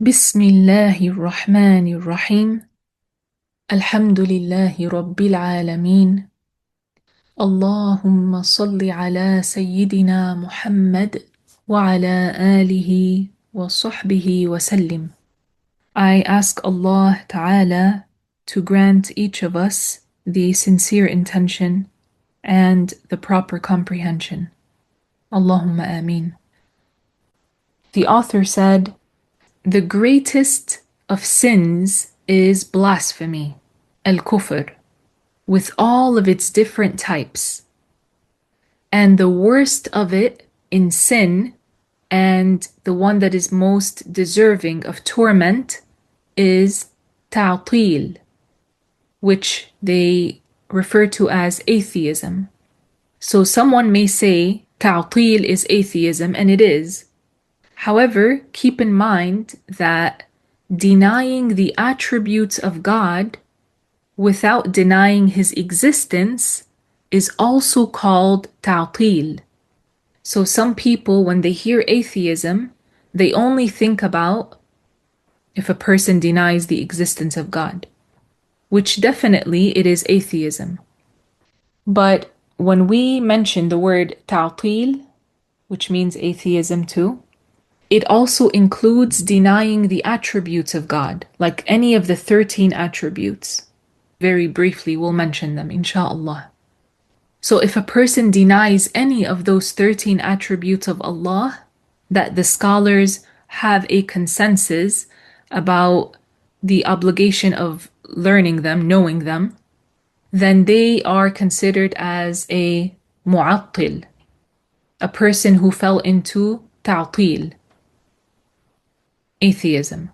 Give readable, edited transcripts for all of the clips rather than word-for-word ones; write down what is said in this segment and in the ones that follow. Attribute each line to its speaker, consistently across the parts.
Speaker 1: بسم الله الرحمن الرحيم الحمد لله رب العالمين اللهم صل على سيدنا محمد وعلى آله وصحبه وسلم. I ask Allah Ta'ala to grant each of us the sincere intention and the proper comprehension. Allahumma ameen. The author said, the greatest of sins is blasphemy, al-Kufr, with all of its different types. And the worst of it in sin, and the one that is most deserving of torment, is ta'til, which they refer to as atheism. So someone may say ta'til is atheism, and it is. However, keep in mind that denying the attributes of God without denying his existence is also called ta'til. So some people, when they hear atheism, they only think about if a person denies the existence of God, which definitely it is atheism. But when we mention the word ta'til, which means atheism too, it also includes denying the attributes of God, like any of the 13 attributes. Very briefly, we'll mention them, inshallah. So if a person denies any of those 13 attributes of Allah, that the scholars have a consensus about the obligation of learning them, knowing them, then they are considered as a mu'attil, a person who fell into ta'til, atheism.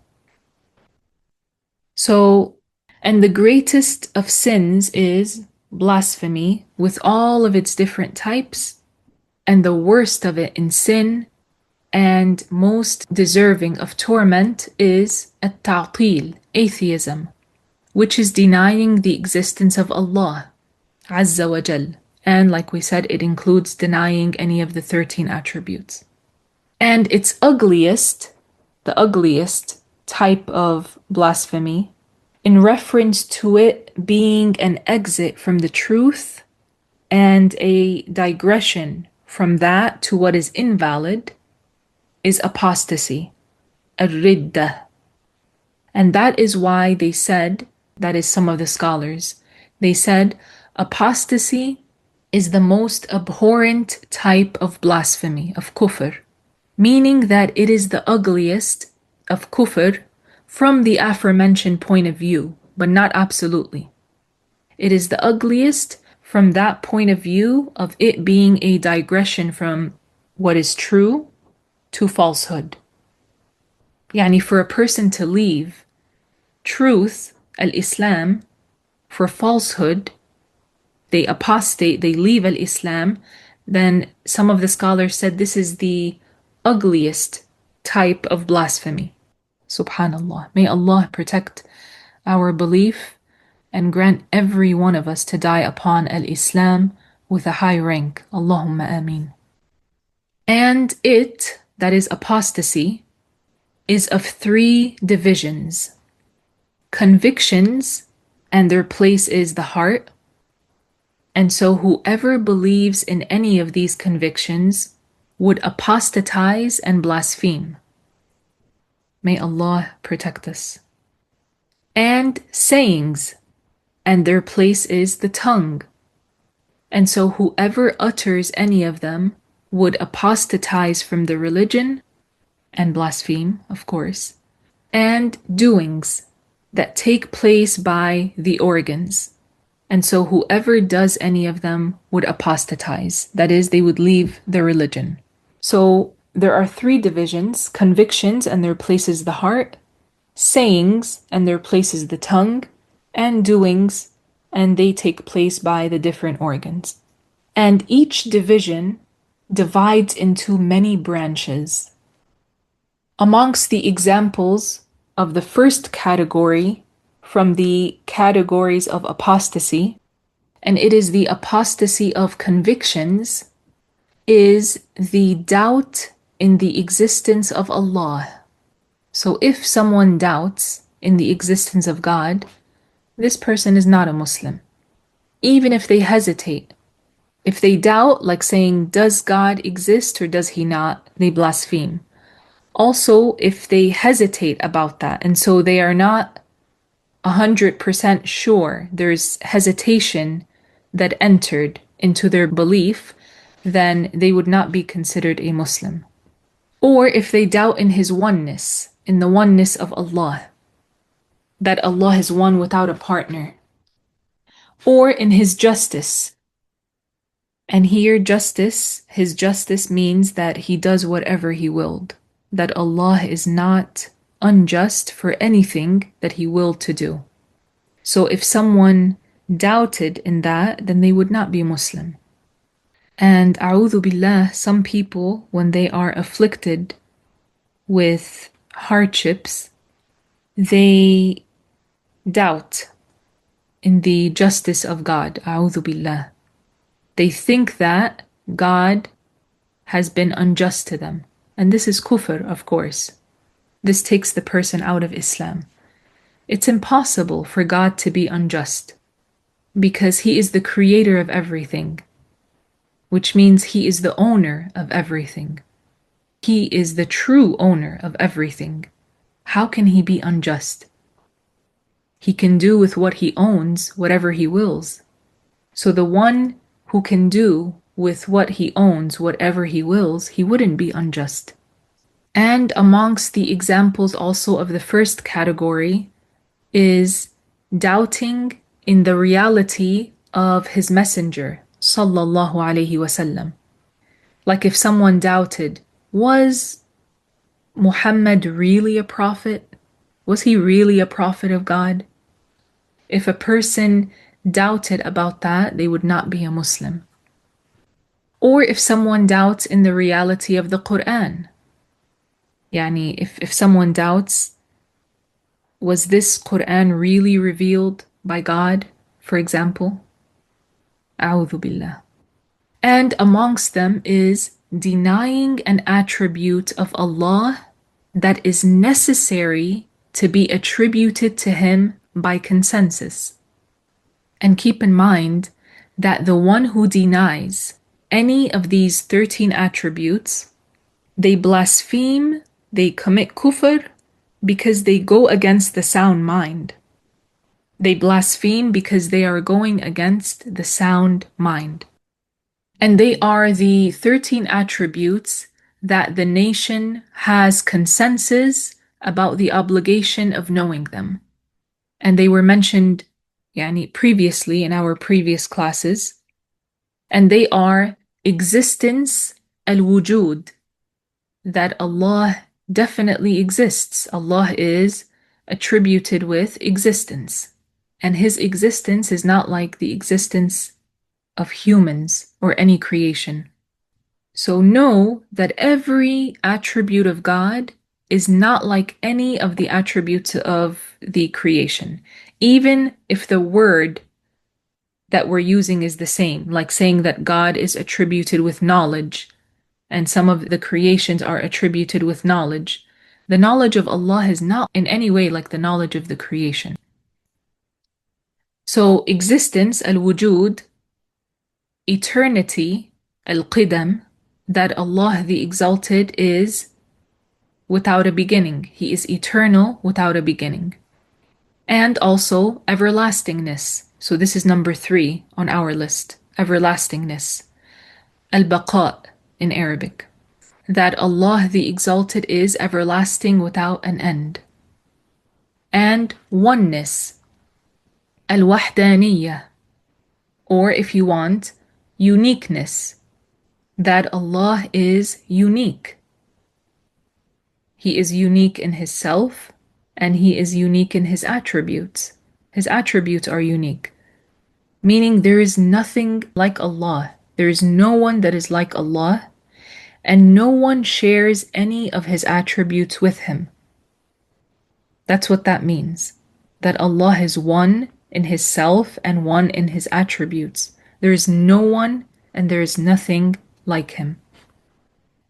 Speaker 1: So, and the greatest of sins is blasphemy with all of its different types, and the worst of it in sin and most deserving of torment is at-ta'til, atheism, which is denying the existence of Allah Azza wa Jal. And like we said, it includes denying any of the 13 attributes. And its ugliest, the ugliest type of blasphemy, in reference to it being an exit from the truth and a digression from that to what is invalid, is apostasy, Riddah. And that is why they said, that is some of the scholars, they said apostasy is the most abhorrent type of blasphemy, of kufr, meaning that it is the ugliest of kufr from the aforementioned point of view, but not absolutely. It is the ugliest from that point of view of it being a digression from what is true to falsehood. Yani for a person to leave truth, al-Islam, for falsehood, they apostate, they leave al-Islam, then some of the scholars said this is the ugliest type of blasphemy. Subhanallah. May Allah protect our belief and grant every one of us to die upon al-Islam with a high rank. Allahumma ameen. And it, that is apostasy, is of 3 divisions. Convictions, and their place is the heart. And so whoever believes in any of these convictions would apostatize and blaspheme. May Allah protect us. And sayings, and their place is the tongue. And so whoever utters any of them would apostatize from the religion and blaspheme, of course. And doings that take place by the organs. And so whoever does any of them would apostatize. That is, they would leave the religion. So there are 3 divisions: convictions, and their place is the heart; sayings, and their place is the tongue; and doings, and they take place by the different organs. And each division divides into many branches. Amongst the examples of the first category from the categories of apostasy, and it is the apostasy of convictions, is the doubt in the existence of Allah So if someone doubts in the existence of God, this person is not a Muslim. Even if they hesitate, if they doubt, like saying, does God exist or does he not, they blaspheme. Also, if they hesitate about that, and so they are not 100% sure, there's hesitation that entered into their belief, then they would not be considered a Muslim. Or if they doubt in his oneness, in the oneness of Allah, that Allah is one without a partner, or in his justice. And here, his justice means that he does whatever he willed, that Allah is not unjust for anything that he willed to do. So if someone doubted in that, then they would not be Muslim. And a'udhu billah, some people, when they are afflicted with hardships, they doubt in the justice of God. A'udhu billah. They think that God has been unjust to them. And this is kufr, of course. This takes the person out of Islam. It's impossible for God to be unjust because he is the creator of everything, which means he is the owner of everything. He is the true owner of everything. How can he be unjust? He can do with what he owns whatever he wills. So the one who can do with what he owns whatever he wills, he wouldn't be unjust. And amongst the examples also of the first category is doubting in the reality of his messenger, sallallahu alaihi wasallam. Like if someone doubted, was Muhammad really a prophet? Was he really a prophet of God? If a person doubted about that, they would not be a Muslim. Or if someone doubts in the reality of the Quran. Yani, if someone doubts, was this Quran really revealed by God, for example? A'udhu billah. And amongst them is denying an attribute of Allah that is necessary to be attributed to him by consensus. And keep in mind that the one who denies any of these 13 attributes, they blaspheme, they commit kufr because they go against the sound mind. They blaspheme because they are going against the sound mind. And they are the 13 attributes that the nation has consensus about the obligation of knowing them. And they were mentioned previously in our previous classes. And they are existence al-wujud, that Allah definitely exists. Allah is attributed with existence. And his existence is not like the existence of humans or any creation. So know that every attribute of God is not like any of the attributes of the creation. Even if the word that we're using is the same, like saying that God is attributed with knowledge, and some of the creations are attributed with knowledge. The knowledge of Allah is not in any way like the knowledge of the creation. So existence, al-wujud, eternity, al-qidam, that Allah the Exalted is without a beginning. He is eternal without a beginning. And also everlastingness. So this is number 3 on our list, everlastingness. Al-baqa in Arabic. That Allah the Exalted is everlasting without an end. And oneness. Al-wahdaniyah. Or if you want, uniqueness. That Allah is unique. He is unique in his self, and he is unique in his attributes. His attributes are unique. Meaning there is nothing like Allah. There is no one that is like Allah, and no one shares any of his attributes with him. That's what that means. That Allah is one in his self and one in his attributes. There is no one and there is nothing like him.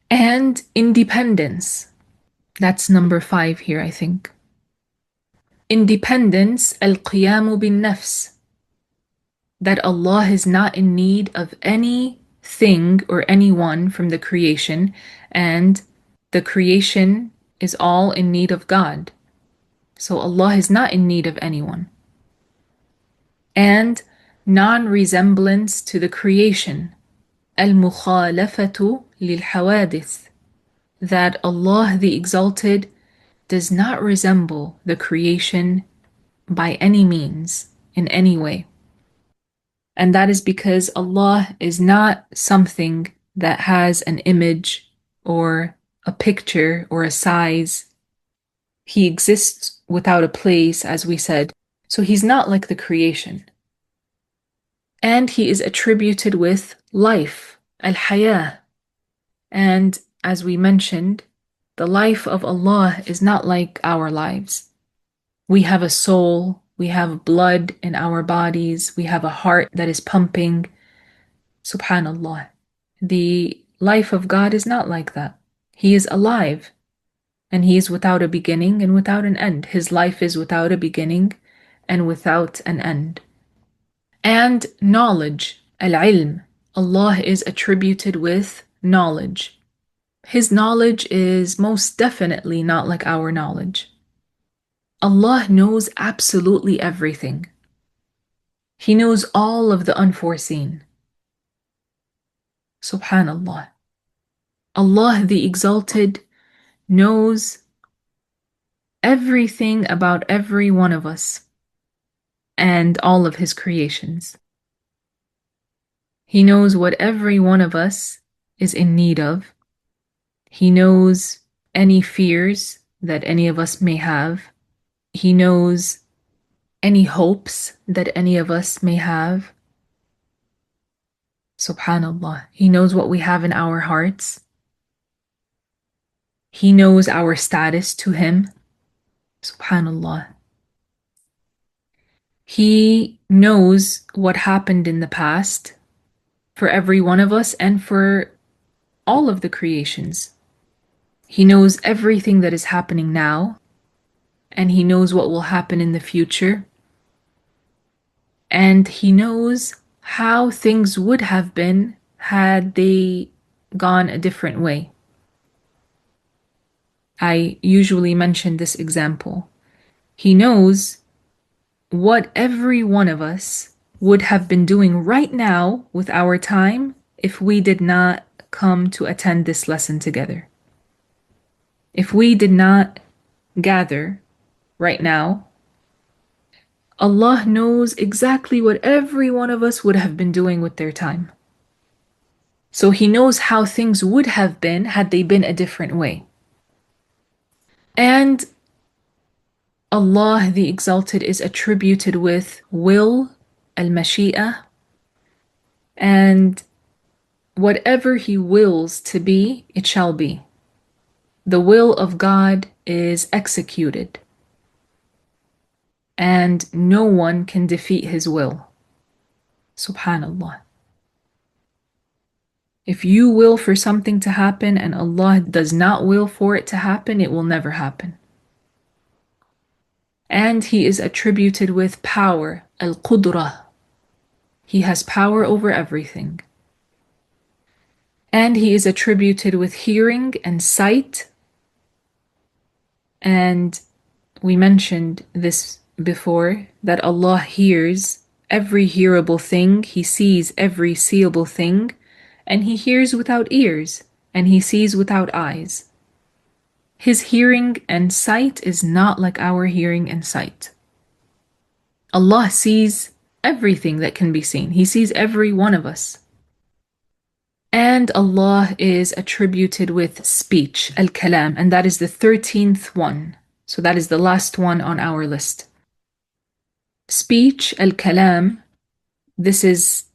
Speaker 1: And independence. That's number 5 here, I think. Independence, al-qiyamu bin nafs, that Allah is not in need of anything or anyone from the creation, and the creation is all in need of God. So Allah is not in need of anyone. And non-resemblance to the creation, al-mukhalafatu lil-hawadith, that Allah the Exalted does not resemble the creation by any means, in any way. And that is because Allah is not something that has an image or a picture or a size. He exists without a place, as we said. So he's not like the creation. And he is attributed with life, al-hayah. And as we mentioned, the life of Allah is not like our lives. We have a soul, we have blood in our bodies, we have a heart that is pumping. Subhanallah. The life of God is not like that. He is alive, and he is without a beginning and without an end. His life is without a beginning and without an end. And knowledge, al-ilm. Allah is attributed with knowledge. His knowledge is most definitely not like our knowledge. Allah knows absolutely everything. He knows all of the unforeseen. Subhanallah. Allah the Exalted knows everything about every one of us and all of his creations. He knows what every one of us is in need of. He knows any fears that any of us may have. He knows any hopes that any of us may have. Subhanallah. He knows what we have in our hearts. He knows our status to him. Subhanallah. He knows what happened in the past for every one of us and for all of the creations. He knows everything that is happening now, and he knows what will happen in the future. And he knows how things would have been had they gone a different way. I usually mention this example. He knows what every one of us would have been doing right now with our time if we did not come to attend this lesson together. If we did not gather right now, Allah knows exactly what every one of us would have been doing with their time. So he knows how things would have been had they been a different way. And Allah the Exalted is attributed with will, al-mashi'ah, and whatever he wills to be, it shall be. The will of God is executed, and no one can defeat his will. Subhanallah. If you will for something to happen and Allah does not will for it to happen, it will never happen. And he is attributed with power, al-qudrah. He has power over everything. And he is attributed with hearing and sight. And we mentioned this before, that Allah hears every hearable thing, he sees every seeable thing, and he hears without ears, and he sees without eyes. His hearing and sight is not like our hearing and sight. Allah sees everything that can be seen. He sees every one of us. And Allah is attributed with speech, al-kalam, and that is the 13th one. So that is the last one on our list. Speech, al-kalam, this is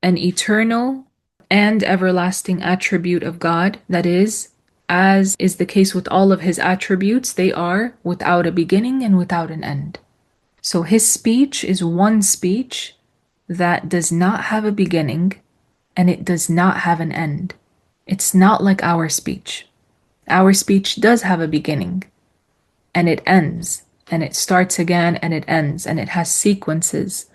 Speaker 1: an eternal and everlasting attribute of God. That is, as is the case with all of his attributes, they are without a beginning and without an end. So his speech is one speech that does not have a beginning and it does not have an end. It's not like our speech. Our speech does have a beginning, and it ends, and it starts again, and it ends, and it has sequences,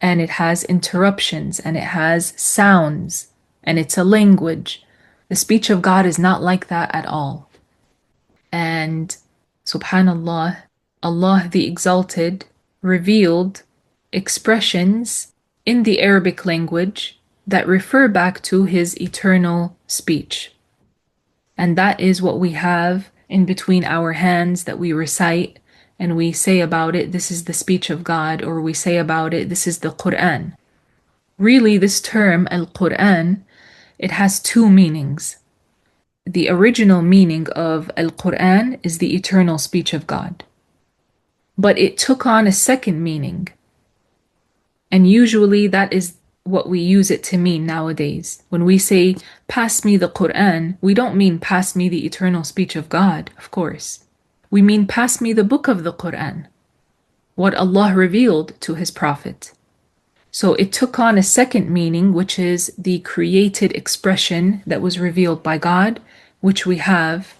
Speaker 1: and it has interruptions, and it has sounds, and it's a language. The speech of God is not like that at all. And subhanallah, Allah the Exalted revealed expressions in the Arabic language that refer back to His eternal speech. And that is what we have in between our hands that we recite, and we say about it, this is the speech of God, or we say about it, this is the Quran. Really, this term, Al-Quran, it has two meanings. The original meaning of Al-Quran is the eternal speech of God. But it took on a second meaning. And usually that is what we use it to mean nowadays. When we say, pass me the Quran, we don't mean pass me the eternal speech of God, of course. We mean pass me the book of the Quran, what Allah revealed to His Prophet. So it took on a second meaning, which is the created expression that was revealed by God, which we have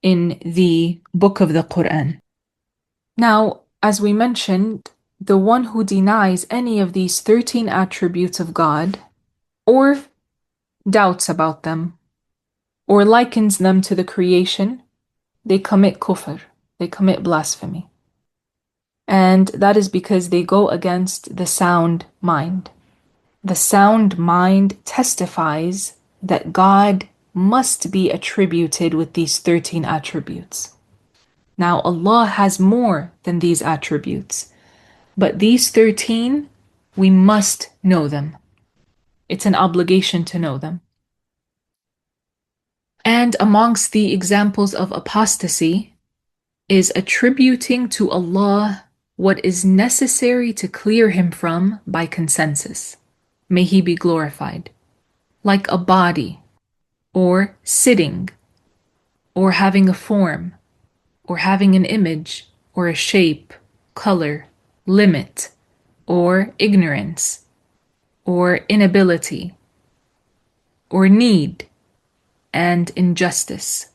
Speaker 1: in the book of the Quran. Now, as we mentioned, the one who denies any of these 13 attributes of God, or doubts about them, or likens them to the creation, they commit kufr, they commit blasphemy. And that is because they go against the sound mind. The sound mind testifies that God must be attributed with these 13 attributes. Now, Allah has more than these attributes, but these 13, we must know them. It's an obligation to know them. And amongst the examples of apostasy is attributing to Allah what is necessary to clear Him from by consensus. May He be glorified. Like a body, or sitting, or having a form, or having an image, or a shape, color, limit, or ignorance, or inability, or need, and injustice.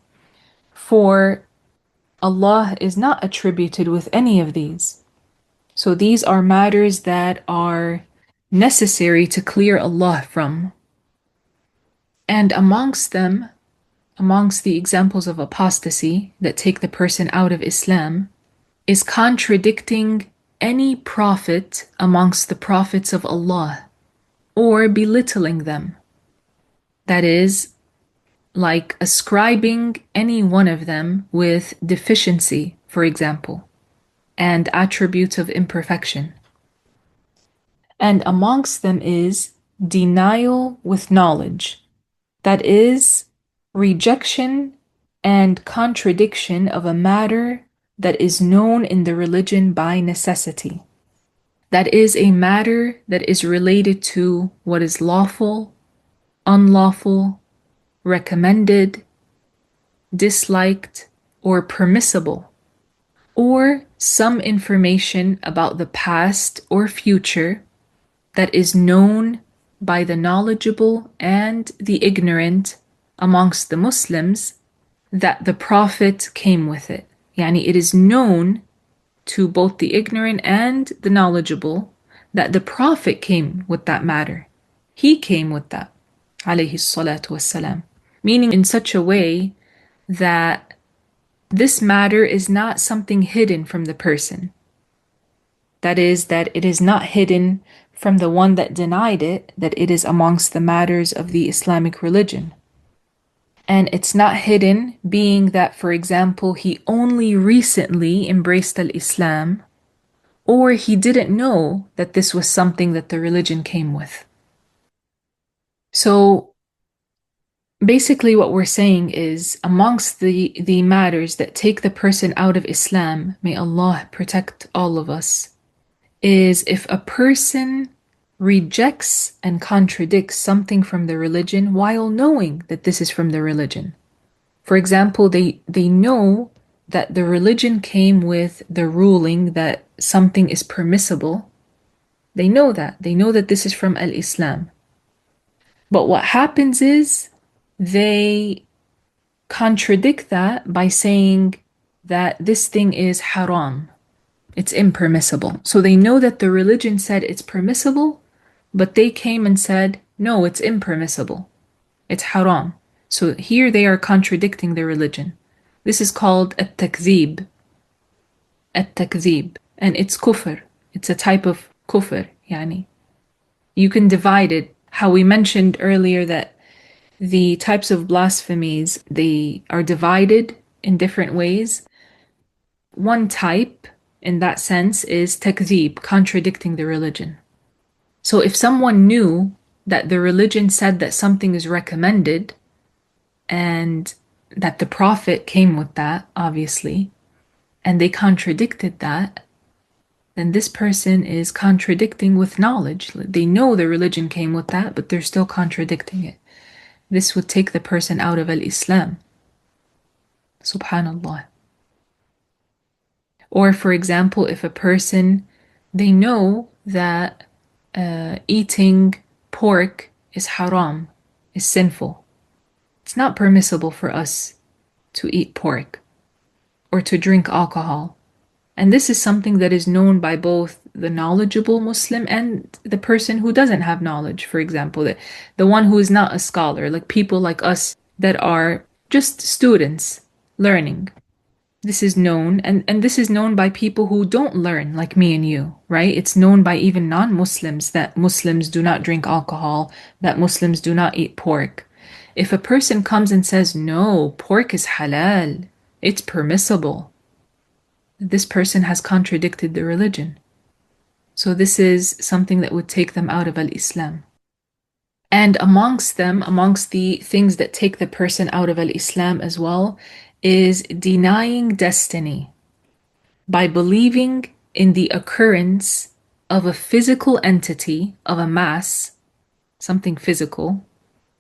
Speaker 1: For Allah is not attributed with any of these. So these are matters that are necessary to clear Allah from. And amongst them, amongst the examples of apostasy that take the person out of Islam, is contradicting any prophet amongst the prophets of Allah, or belittling them. That is, like ascribing any one of them with deficiency, for example, and attributes of imperfection. And amongst them is denial with knowledge. That is, rejection and contradiction of a matter that is known in the religion by necessity. That is a matter that is related to what is lawful, unlawful, recommended, disliked, or permissible, or some information about the past or future that is known by the knowledgeable and the ignorant amongst the Muslims that the Prophet came with it. Yani it is known to both the ignorant and the knowledgeable that the Prophet came with that matter. He came with that, alayhi salatu wassalam. Meaning in such a way that this matter is not something hidden from the person. That is, that it is not hidden from the one that denied it, that it is amongst the matters of the Islamic religion. And it's not hidden, being that, for example, he only recently embraced al-Islam, or he didn't know that this was something that the religion came with. So basically what we're saying is, amongst the matters that take the person out of Islam, may Allah protect all of us, is if a person rejects and contradicts something from the religion while knowing that this is from the religion. For example, they know that the religion came with the ruling that something is permissible. They know that. They know that this is from al-Islam. But what happens is they contradict that by saying that this thing is haram. It's impermissible. So they know that the religion said it's permissible, but they came and said, no, it's impermissible. It's haram. So here they are contradicting the religion. This is called at-takzib. At-takzib. And it's kufr. It's a type of kufr. Yani. You can divide it. How we mentioned earlier that the types of blasphemies, they are divided in different ways. One type, in that sense, is takzib, contradicting the religion. So if someone knew that the religion said that something is recommended and that the Prophet came with that, obviously, and they contradicted that, then this person is contradicting with knowledge. They know the religion came with that, but they're still contradicting it. This would take the person out of al-Islam. Subhanallah. Or for example, if a person, they know that eating pork is haram, is sinful. It's not permissible for us to eat pork or to drink alcohol. And this is something that is known by both the knowledgeable Muslim and the person who doesn't have knowledge, for example, the one who is not a scholar, like people like us that are just students learning. This is known, and this is known by people who don't learn, like me and you, right? It's known by even non-Muslims that Muslims do not drink alcohol, that Muslims do not eat pork. If a person comes and says, no, pork is halal, it's permissible, this person has contradicted the religion. So this is something that would take them out of al-Islam. And amongst the things that take the person out of al-Islam as well, is denying destiny by believing in the occurrence of a physical entity, of a mass, something physical,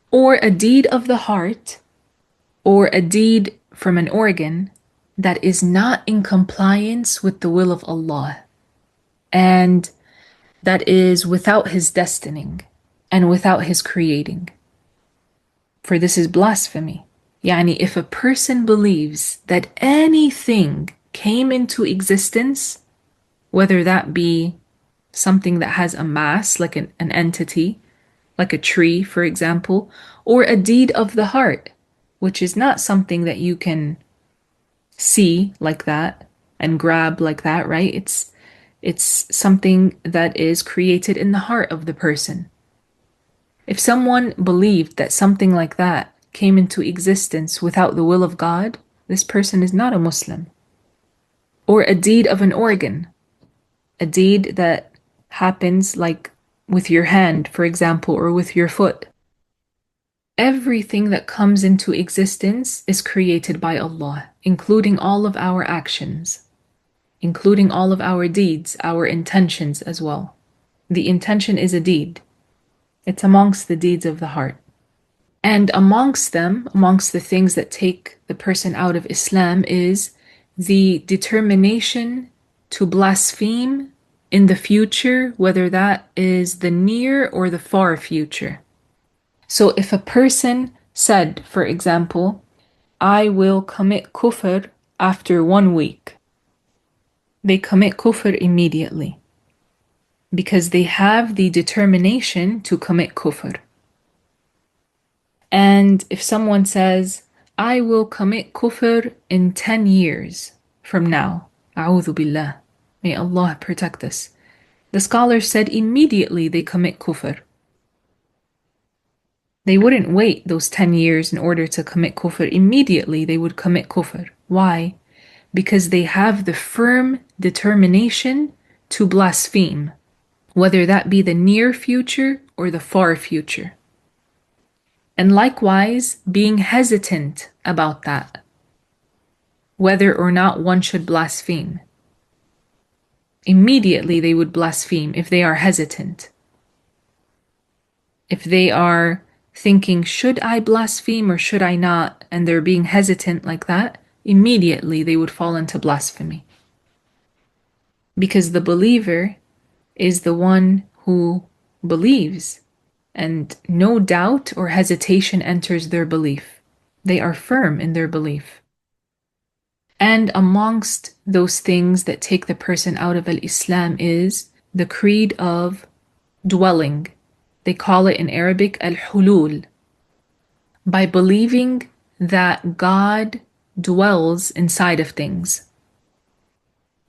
Speaker 1: or a deed of the heart, or a deed from an organ that is not in compliance with the will of Allah, and that is without His destining and without His creating. For this is blasphemy. Yani, if a person believes that anything came into existence, whether that be something that has a mass, like an entity, like a tree, for example, or a deed of the heart, which is not something that you can see like that and grab like that, right? It's something that is created in the heart of the person. If someone believed that something like that came into existence without the will of God, this person is not a Muslim. Or a deed of an organ, a deed that happens like with your hand, for example, or with your foot. Everything that comes into existence is created by Allah, including all of our actions, including all of our deeds, our intentions as well. The intention is a deed. It's amongst the deeds of the heart. And amongst the things that take the person out of Islam is the determination to blaspheme in the future, whether that is the near or the far future. So if a person said, for example, I will commit kufr after 1 week, they commit kufr immediately because they have the determination to commit kufr. And if someone says, I will commit kufr in 10 years from now, a'udhu billah, may Allah protect us. The scholars said immediately they commit kufr. They wouldn't wait those 10 years in order to commit kufr. Immediately they would commit kufr. Why? Because they have the firm determination to blaspheme, whether that be the near future or the far future. And likewise, being hesitant about that, whether or not one should blaspheme. Immediately they would blaspheme if they are hesitant. If they are thinking, should I blaspheme or should I not? And they're being hesitant like that, immediately they would fall into blasphemy. Because the believer is the one who believes, and no doubt or hesitation enters their belief. They are firm in their belief. And amongst those things that take the person out of al-Islam is the creed of dwelling. They call it in Arabic al-hulul. By believing that God dwells inside of things.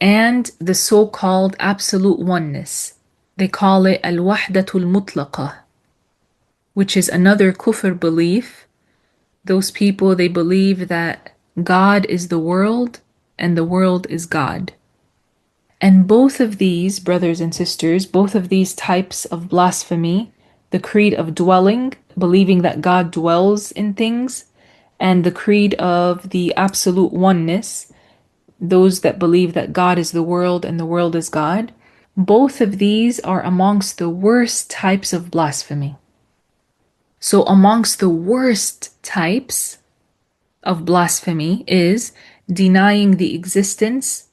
Speaker 1: And the so-called absolute oneness. They call it al-wahdatul mutlaqah, which is another kufr belief. Those people, they believe that God is the world and the world is God. And both of these, brothers and sisters, both of these types of blasphemy, the creed of dwelling, believing that God dwells in things, and the creed of the absolute oneness, those that believe that God is the world and the world is God, both of these are amongst the worst types of blasphemy. So amongst the worst types of blasphemy is denying the existence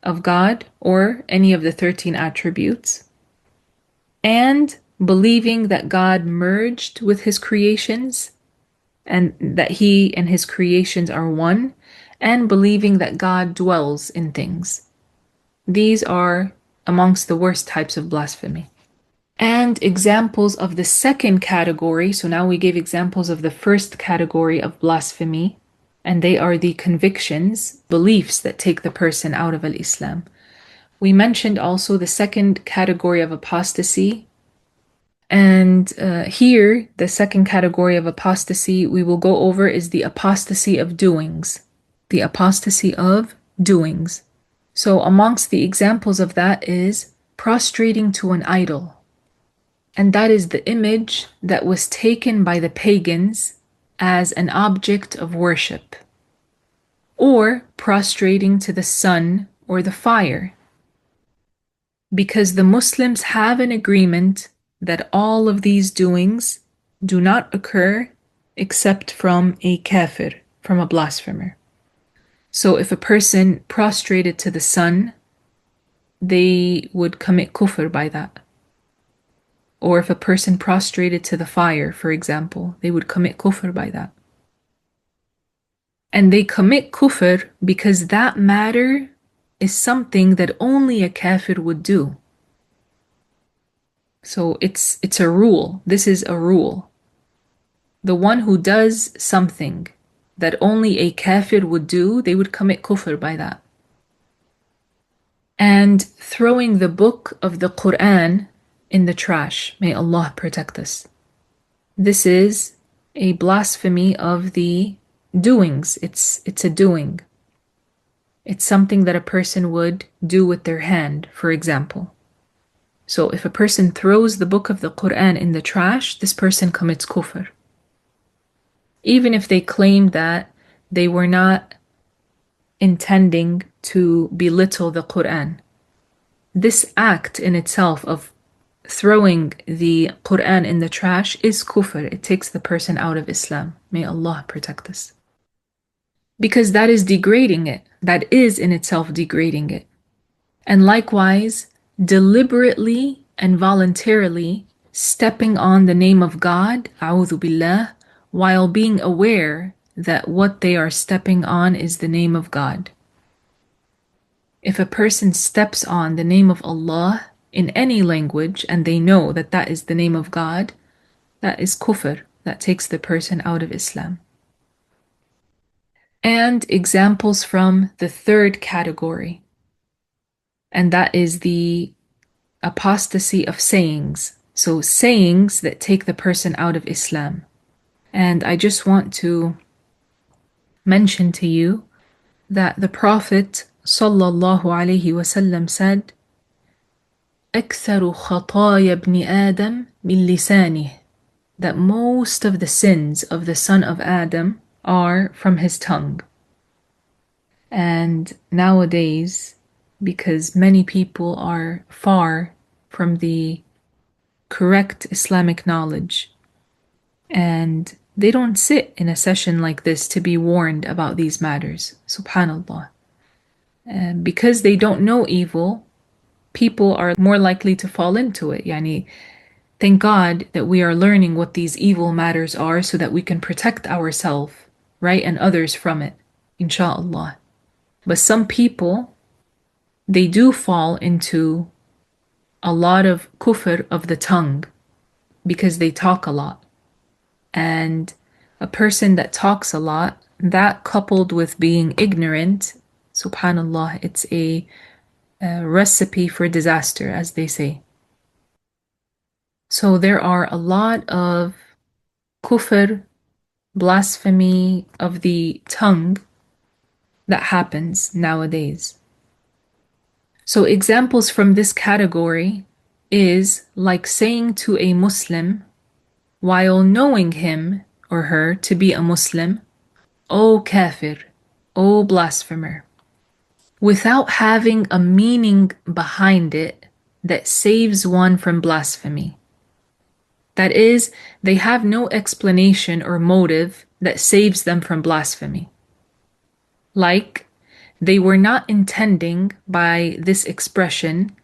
Speaker 1: of God or any of the 13 attributes, and believing that God merged with his creations and that he and his creations are one, and believing that God dwells in things. These are amongst the worst types of blasphemy. And examples of the second category, so now we gave examples of the first category of blasphemy, and they are the convictions, beliefs that take the person out of al-Islam. We mentioned also the second category of apostasy. And here, the second category of apostasy we will go over is the apostasy of doings. The apostasy of doings. So amongst the examples of that is prostrating to an idol. And that is the image that was taken by the pagans as an object of worship. Or prostrating to the sun or the fire. Because the Muslims have an agreement that all of these doings do not occur except from a kafir, from a blasphemer. So if a person prostrated to the sun, they would commit kufr by that. Or if a person prostrated to the fire, for example, they would commit kufr by that. And they commit kufr because that matter is something that only a kafir would do. So it's a rule. This is a rule. The one who does something that only a kafir would do, they would commit kufr by that. And throwing the book of the Quran in the trash. May Allah protect us. This is a blasphemy of the doings. It's a doing. It's something that a person would do with their hand, for example. So if a person throws the book of the Quran in the trash, this person commits kufr. Even if they claim that they were not intending to belittle the Quran. This act in itself of throwing the Quran in the trash is kufr. It takes the person out of Islam. May Allah protect us. Because that is degrading it. That is in itself degrading it. And likewise, deliberately and voluntarily stepping on the name of God, a'udhu billah, while being aware that what they are stepping on is the name of God. If a person steps on the name of Allah in any language and they know that that is the name of God, that is kufr. That takes the person out of Islam. And examples from the third category, and that is the apostasy of sayings. So sayings that take the person out of Islam. And I just want to mention to you that the Prophet sallallahu alaihi wasallam said, أكثر خطايا ابن آدم من لسانه, that most of the sins of the son of Adam are from his tongue. And nowadays, because many people are far from the correct Islamic knowledge, and they don't sit in a session like this to be warned about these matters, subhanallah. And because they don't know evil, people are more likely to fall into it. Thank God that we are learning what these evil matters are so that we can protect ourselves right? And others from it, inshallah. But some people, they do fall into a lot of kufr of the tongue because they talk a lot. And a person that talks a lot, that coupled with being ignorant, subhanallah, it's a recipe for disaster, as they say. So there are a lot of kufr, blasphemy of the tongue that happens nowadays. So examples from this category is like saying to a Muslim, while knowing him or her to be a Muslim, O kafir, O blasphemer, without having a meaning behind it that saves one from blasphemy. That is, they have no explanation or motive that saves them from blasphemy. Like, they were not intending by this expression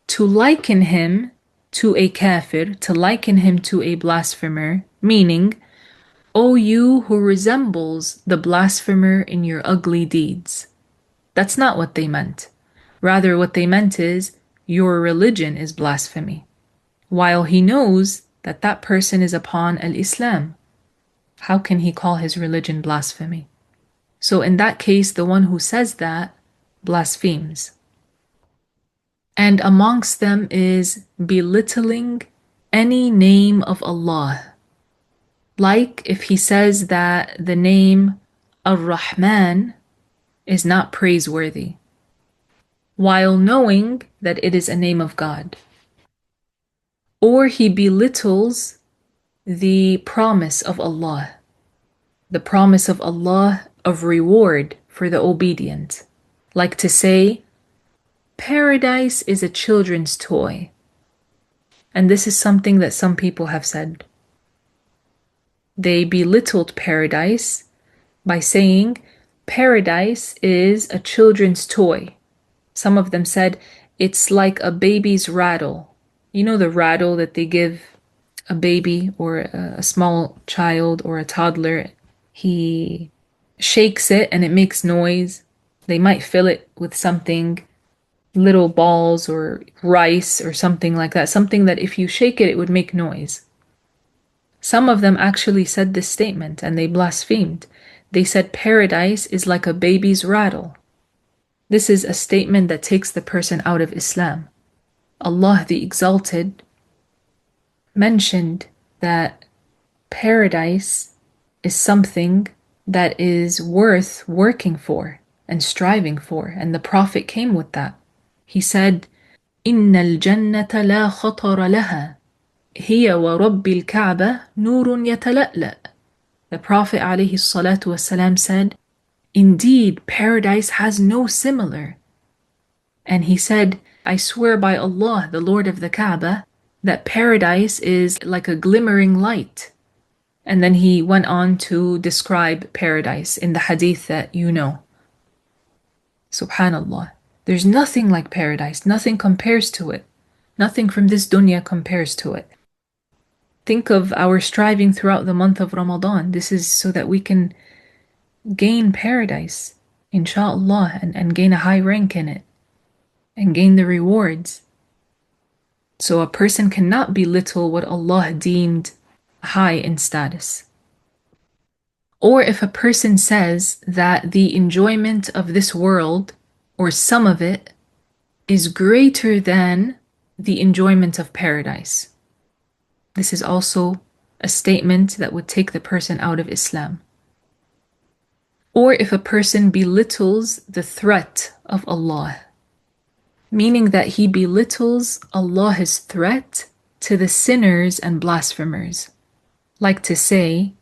Speaker 1: to liken him to a kafir, to liken him to a blasphemer, meaning, O you who resembles the blasphemer in your ugly deeds. That's not what they meant. Rather, what they meant is, your religion is blasphemy. While he knows that that person is upon al-Islam, how can he call his religion blasphemy? So in that case, the one who says that blasphemes. And amongst them is belittling any name of Allah. Like if he says that the name Ar-Rahman is not praiseworthy, while knowing that it is a name of God. Or he belittles the promise of Allah, the promise of Allah of reward for the obedient. Like to say, paradise is a children's toy. And this is something that some people have said. They belittled paradise by saying, paradise is a children's toy. Some of them said, it's like a baby's rattle. You know the rattle that they give a baby or a small child or a toddler? He shakes it and it makes noise. They might fill it with something, little balls or rice or something like that. Something that if you shake it, it would make noise. Some of them actually said this statement and they blasphemed. They said paradise is like a baby's rattle. This is a statement that takes the person out of Islam. Allah the Exalted mentioned that paradise is something that is worth working for and striving for, and the Prophet came with that. He said, إِنَّ الْجَنَّةَ لَا خَطَرَ لَهَا هِيَ وَرَبِّ الْكَعْبَةِ نُورٌ يَتَلَأْلَأ. The Prophet ﷺ said, indeed, paradise has no similar. And he said, I swear by Allah, the Lord of the Kaaba, that paradise is like a glimmering light. And then he went on to describe paradise in the hadith that you know. Subhanallah. There's nothing like paradise. Nothing compares to it. Nothing from this dunya compares to it. Think of our striving throughout the month of Ramadan. This is so that we can gain paradise, inshallah, and gain a high rank in it, and gain the rewards. So a person cannot belittle what Allah deemed high in status. Or if a person says that the enjoyment of this world, or some of it, is greater than the enjoyment of paradise. This is also a statement that would take the person out of Islam. Or if a person belittles the threat of Allah, meaning that he belittles Allah's threat to the sinners and blasphemers, like to say,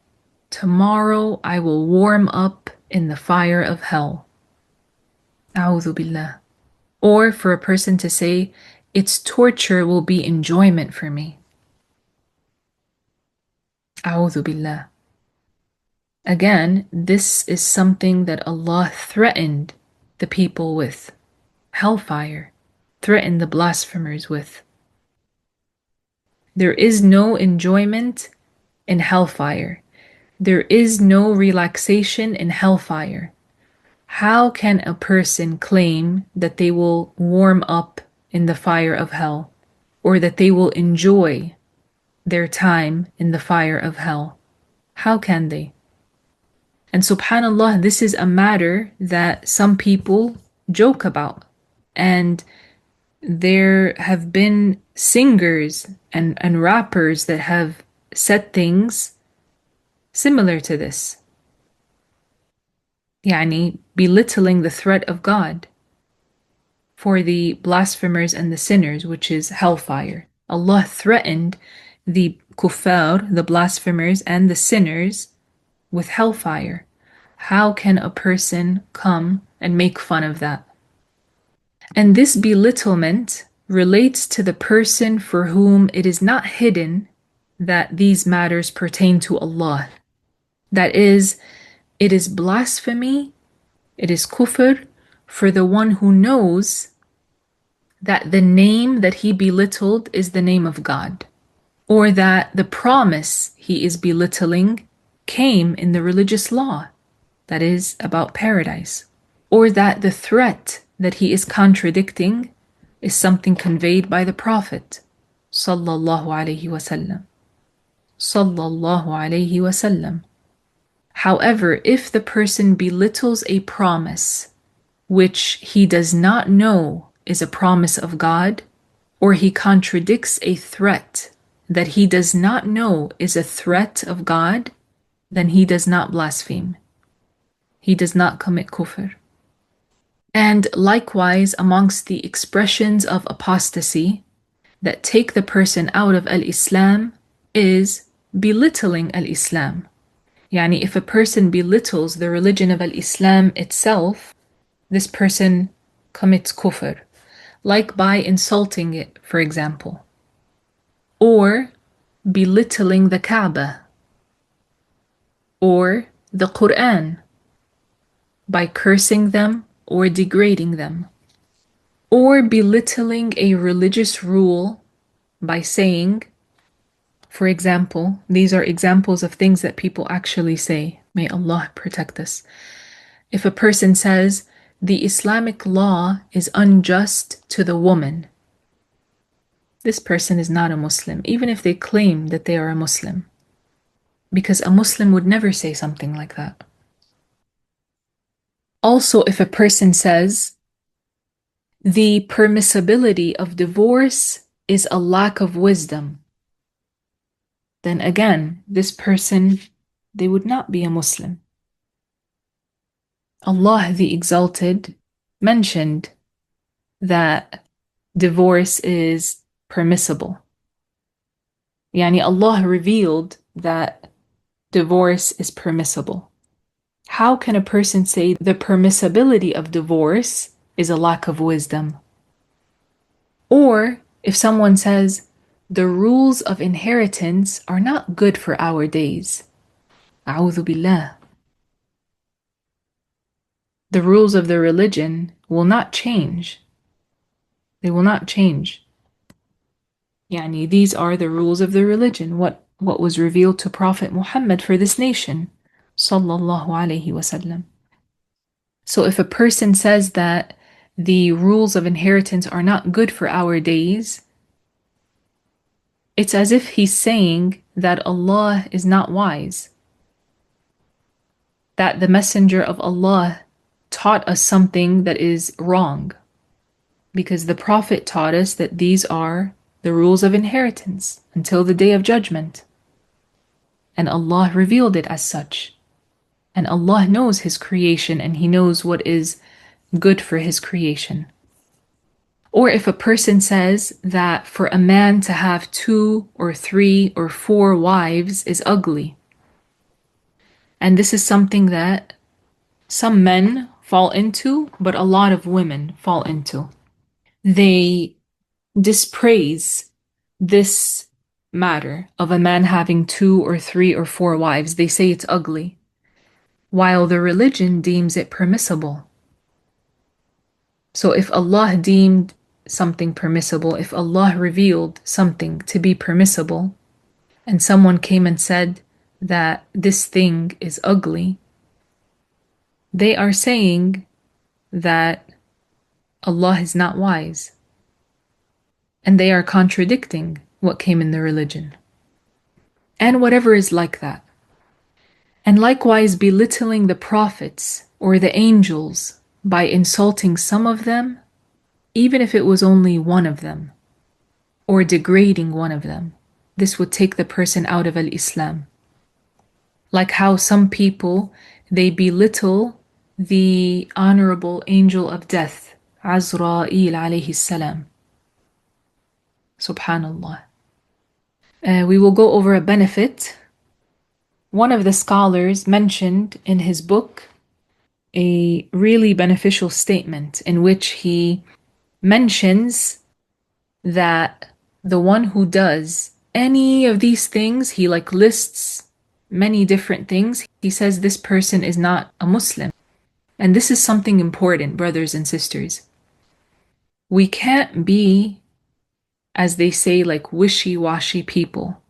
Speaker 1: tomorrow I will warm up in the fire of hell. A'udhu billah. Or for a person to say, its torture will be enjoyment for me. A'udhu billah. Again, this is something that Allah threatened the people with. Hellfire. Threatened the blasphemers with. There is no enjoyment in hellfire. there is no relaxation in hellfire. How can a person claim that they will warm up in the fire of hell, or that they will enjoy their time in the fire of hell? How can they? And subhanAllah, this is a matter that some people joke about. And there have been singers and rappers that have said things similar to this. Yani, belittling the threat of God for the blasphemers and the sinners, which is hellfire. Allah threatened the kuffar, the blasphemers, and the sinners with hellfire. How can a person come and make fun of that? And this belittlement relates to the person for whom it is not hidden that these matters pertain to Allah. That is, it is blasphemy, it is kufr for the one who knows that the name that he belittled is the name of God, or that the promise he is belittling came in the religious law, that is, about paradise, or that the threat that he is contradicting is something conveyed by the Prophet sallallahu alaihi wasallam. Sallallahu alaihi wasallam. However, if the person belittles a promise which he does not know is a promise of God, or he contradicts a threat that he does not know is a threat of God, then he does not blaspheme. He does not commit kufr. And likewise, amongst the expressions of apostasy that take the person out of al-Islam is belittling al-Islam. Yani, if a person belittles the religion of al-Islam itself, this person commits kufr, like by insulting it, for example, or belittling the Kaaba, or the Quran, by cursing them or degrading them, or belittling a religious rule by saying, for example, these are examples of things that people actually say. May Allah protect us. If a person says, the Islamic law is unjust to the woman, this person is not a Muslim, even if they claim that they are a Muslim, because a Muslim would never say something like that. Also, if a person says, the permissibility of divorce is a lack of wisdom, then again, this person, they would not be a Muslim. Allah the Exalted mentioned that divorce is permissible. Yani, Allah revealed that divorce is permissible. How can a person say the permissibility of divorce is a lack of wisdom? Or if someone says the rules of inheritance are not good for our days, a'udhu billah. The rules of the religion will not change. They will not change. Yani, these are the rules of the religion, what was revealed to Prophet Muhammad for this nation, sallallahu alaihi wasallam. So if a person says that the rules of inheritance are not good for our days, it's as if he's saying that Allah is not wise, that the Messenger of Allah taught us something that is wrong, because the Prophet taught us that these are the rules of inheritance until the Day of Judgment, and Allah revealed it as such. And Allah knows His creation, and He knows what is good for His creation. Or if a person says that for a man to have 2 or 3 or 4 wives is ugly, and this is something that some men fall into, but a lot of women fall into. They dispraise this matter of a man having 2 or 3 or 4 wives. They say it's ugly, while the religion deems it permissible. So if Allah deemed something permissible, if Allah revealed something to be permissible, and someone came and said that this thing is ugly, they are saying that Allah is not wise, and they are contradicting what came in the religion, and whatever is like that. And likewise belittling the prophets or the angels by insulting some of them, even if it was only one of them, or degrading one of them. This would take the person out of al-Islam. Like how some people, they belittle the honorable angel of death, Azrael alayhi salam. Subhanallah. We will go over a benefit. One of the scholars mentioned in his book a really beneficial statement in which he mentions that the one who does any of these things, he lists many different things. He says this person is not a Muslim. And this is something important, brothers and sisters. We can't be, as they say, wishy-washy people.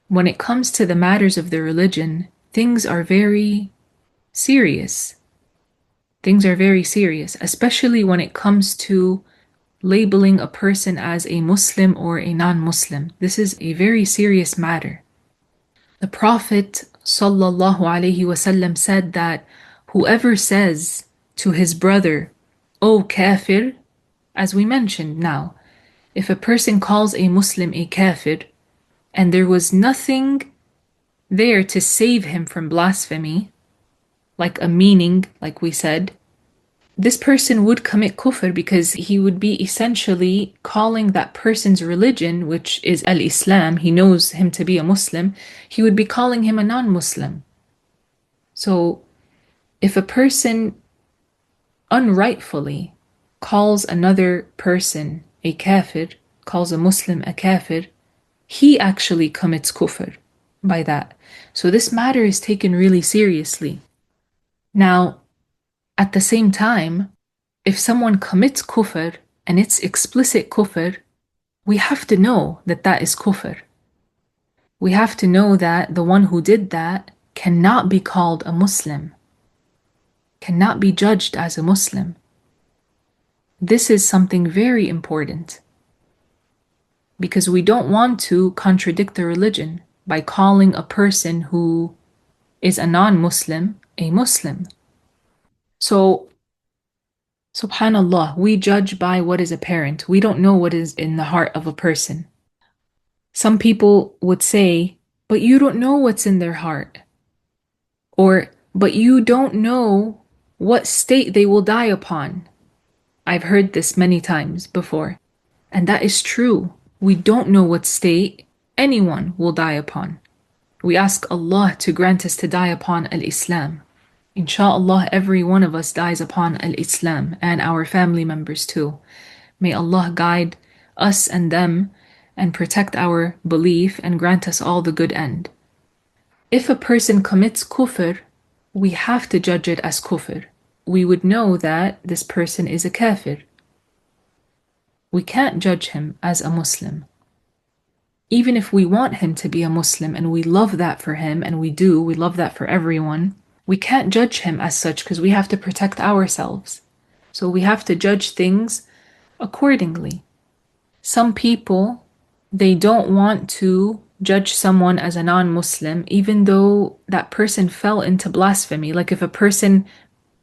Speaker 1: When it comes to the matters of the religion, things are very serious. Things are very serious, especially when it comes to labeling a person as a Muslim or a non-Muslim. This is a very serious matter. The Prophet ﷺ said that whoever says to his brother, "O kafir," as we mentioned now, if a person calls a Muslim a kafir, and there was nothing there to save him from blasphemy, like a meaning, like we said, this person would commit kufr because he would be essentially calling that person's religion, which is al-Islam, he knows him to be a Muslim, he would be calling him a non-Muslim. So if a person unrightfully calls another person a kafir, calls a Muslim a kafir, he actually commits kufr by that. So this matter is taken really seriously. Now, at the same time, if someone commits kufr and it's explicit kufr, we have to know that that is kufr. We have to know that the one who did that cannot be called a Muslim, cannot be judged as a Muslim. This is something very important because we don't want to contradict the religion by calling a person who is a non-Muslim a Muslim. So, subhanallah, we judge by what is apparent. We don't know what is in the heart of a person. Some people would say, but you don't know what's in their heart. Or, but you don't know what state they will die upon. I've heard this many times before. And that is true. We don't know what state anyone will die upon. We ask Allah to grant us to die upon al-Islam. Insha'Allah, every one of us dies upon al-Islam and our family members too. May Allah guide us and them and protect our belief and grant us all the good end. If a person commits kufr, we have to judge it as kufr. We would know that this person is a kafir. We can't judge him as a Muslim. Even if we want him to be a Muslim and we love that for him, and we love that for everyone, we can't judge him as such because we have to protect ourselves. So we have to judge things accordingly. Some people, they don't want to judge someone as a non-Muslim even though that person fell into blasphemy. Like if a person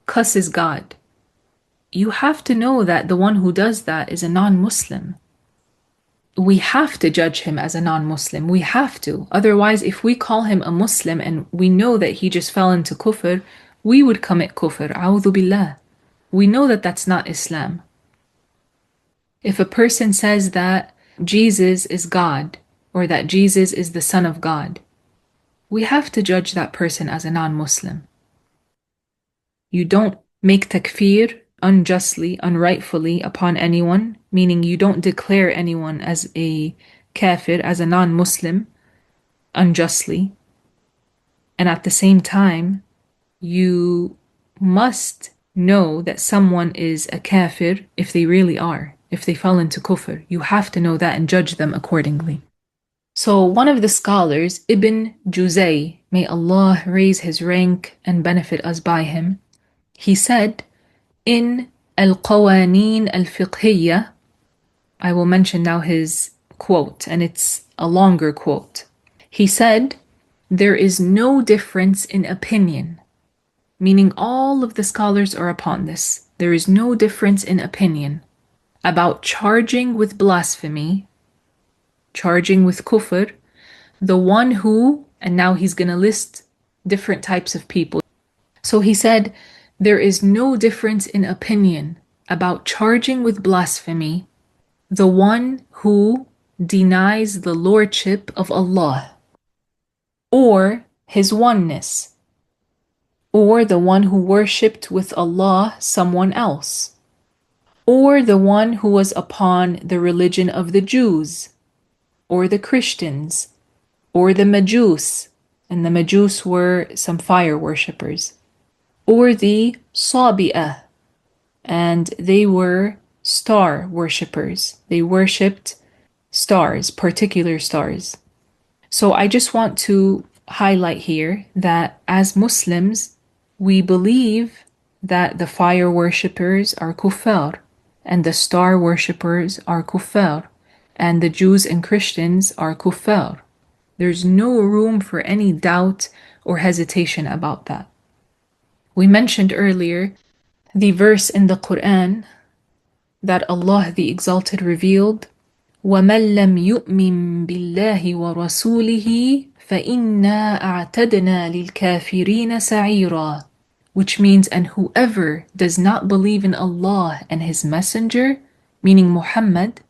Speaker 1: cusses God, you have to know that the one who does that is a non-Muslim. We have to judge him as a non-Muslim. We have to. Otherwise, if we call him a Muslim and we know that he just fell into kufr, we would commit kufr. A'udhu billah. We know that that's not Islam. If a person says that Jesus is God or that Jesus is the Son of God, we have to judge that person as a non-Muslim. You don't make takfir unjustly, unrightfully upon anyone, meaning you don't declare anyone as a kafir, as a non-Muslim, unjustly. And at the same time, you must know that someone is a kafir if they really are, if they fell into kufr. You have to know that and judge them accordingly. So one of the scholars, Ibn Juzay, may Allah raise his rank and benefit us by him, he said in Al-Qawaneen Al-Fiqhiyya, I will mention now his quote, and it's a longer quote. He said, "There is no difference in opinion," meaning all of the scholars are upon this. There is no difference in opinion about charging with blasphemy, charging with kufr, the one who, and now he's going to list different types of people. So he said, there is no difference in opinion about charging with blasphemy the one who denies the lordship of Allah, or his oneness, or the one who worshipped with Allah someone else, or the one who was upon the religion of the Jews, or the Christians, or the Majus, and the Majus were some fire worshippers, or the Sabi'ah, and they were star worshippers. They worshipped stars, particular stars. So I just want to highlight here that as Muslims, we believe that the fire worshippers are kuffar, and the star worshippers are kuffar, and the Jews and Christians are kuffar. There's no room for any doubt or hesitation about that. We mentioned earlier the verse in the Quran that Allah the Exalted revealed, وَمَن لَّمْ يُؤْمِن بِاللَّهِ وَرَسُولِهِ فَإِنَّا أَعْتَدْنَا لِلْكَافِرِينَ سَعِيرًا, which means, and whoever does not believe in Allah and His Messenger, meaning Muhammad,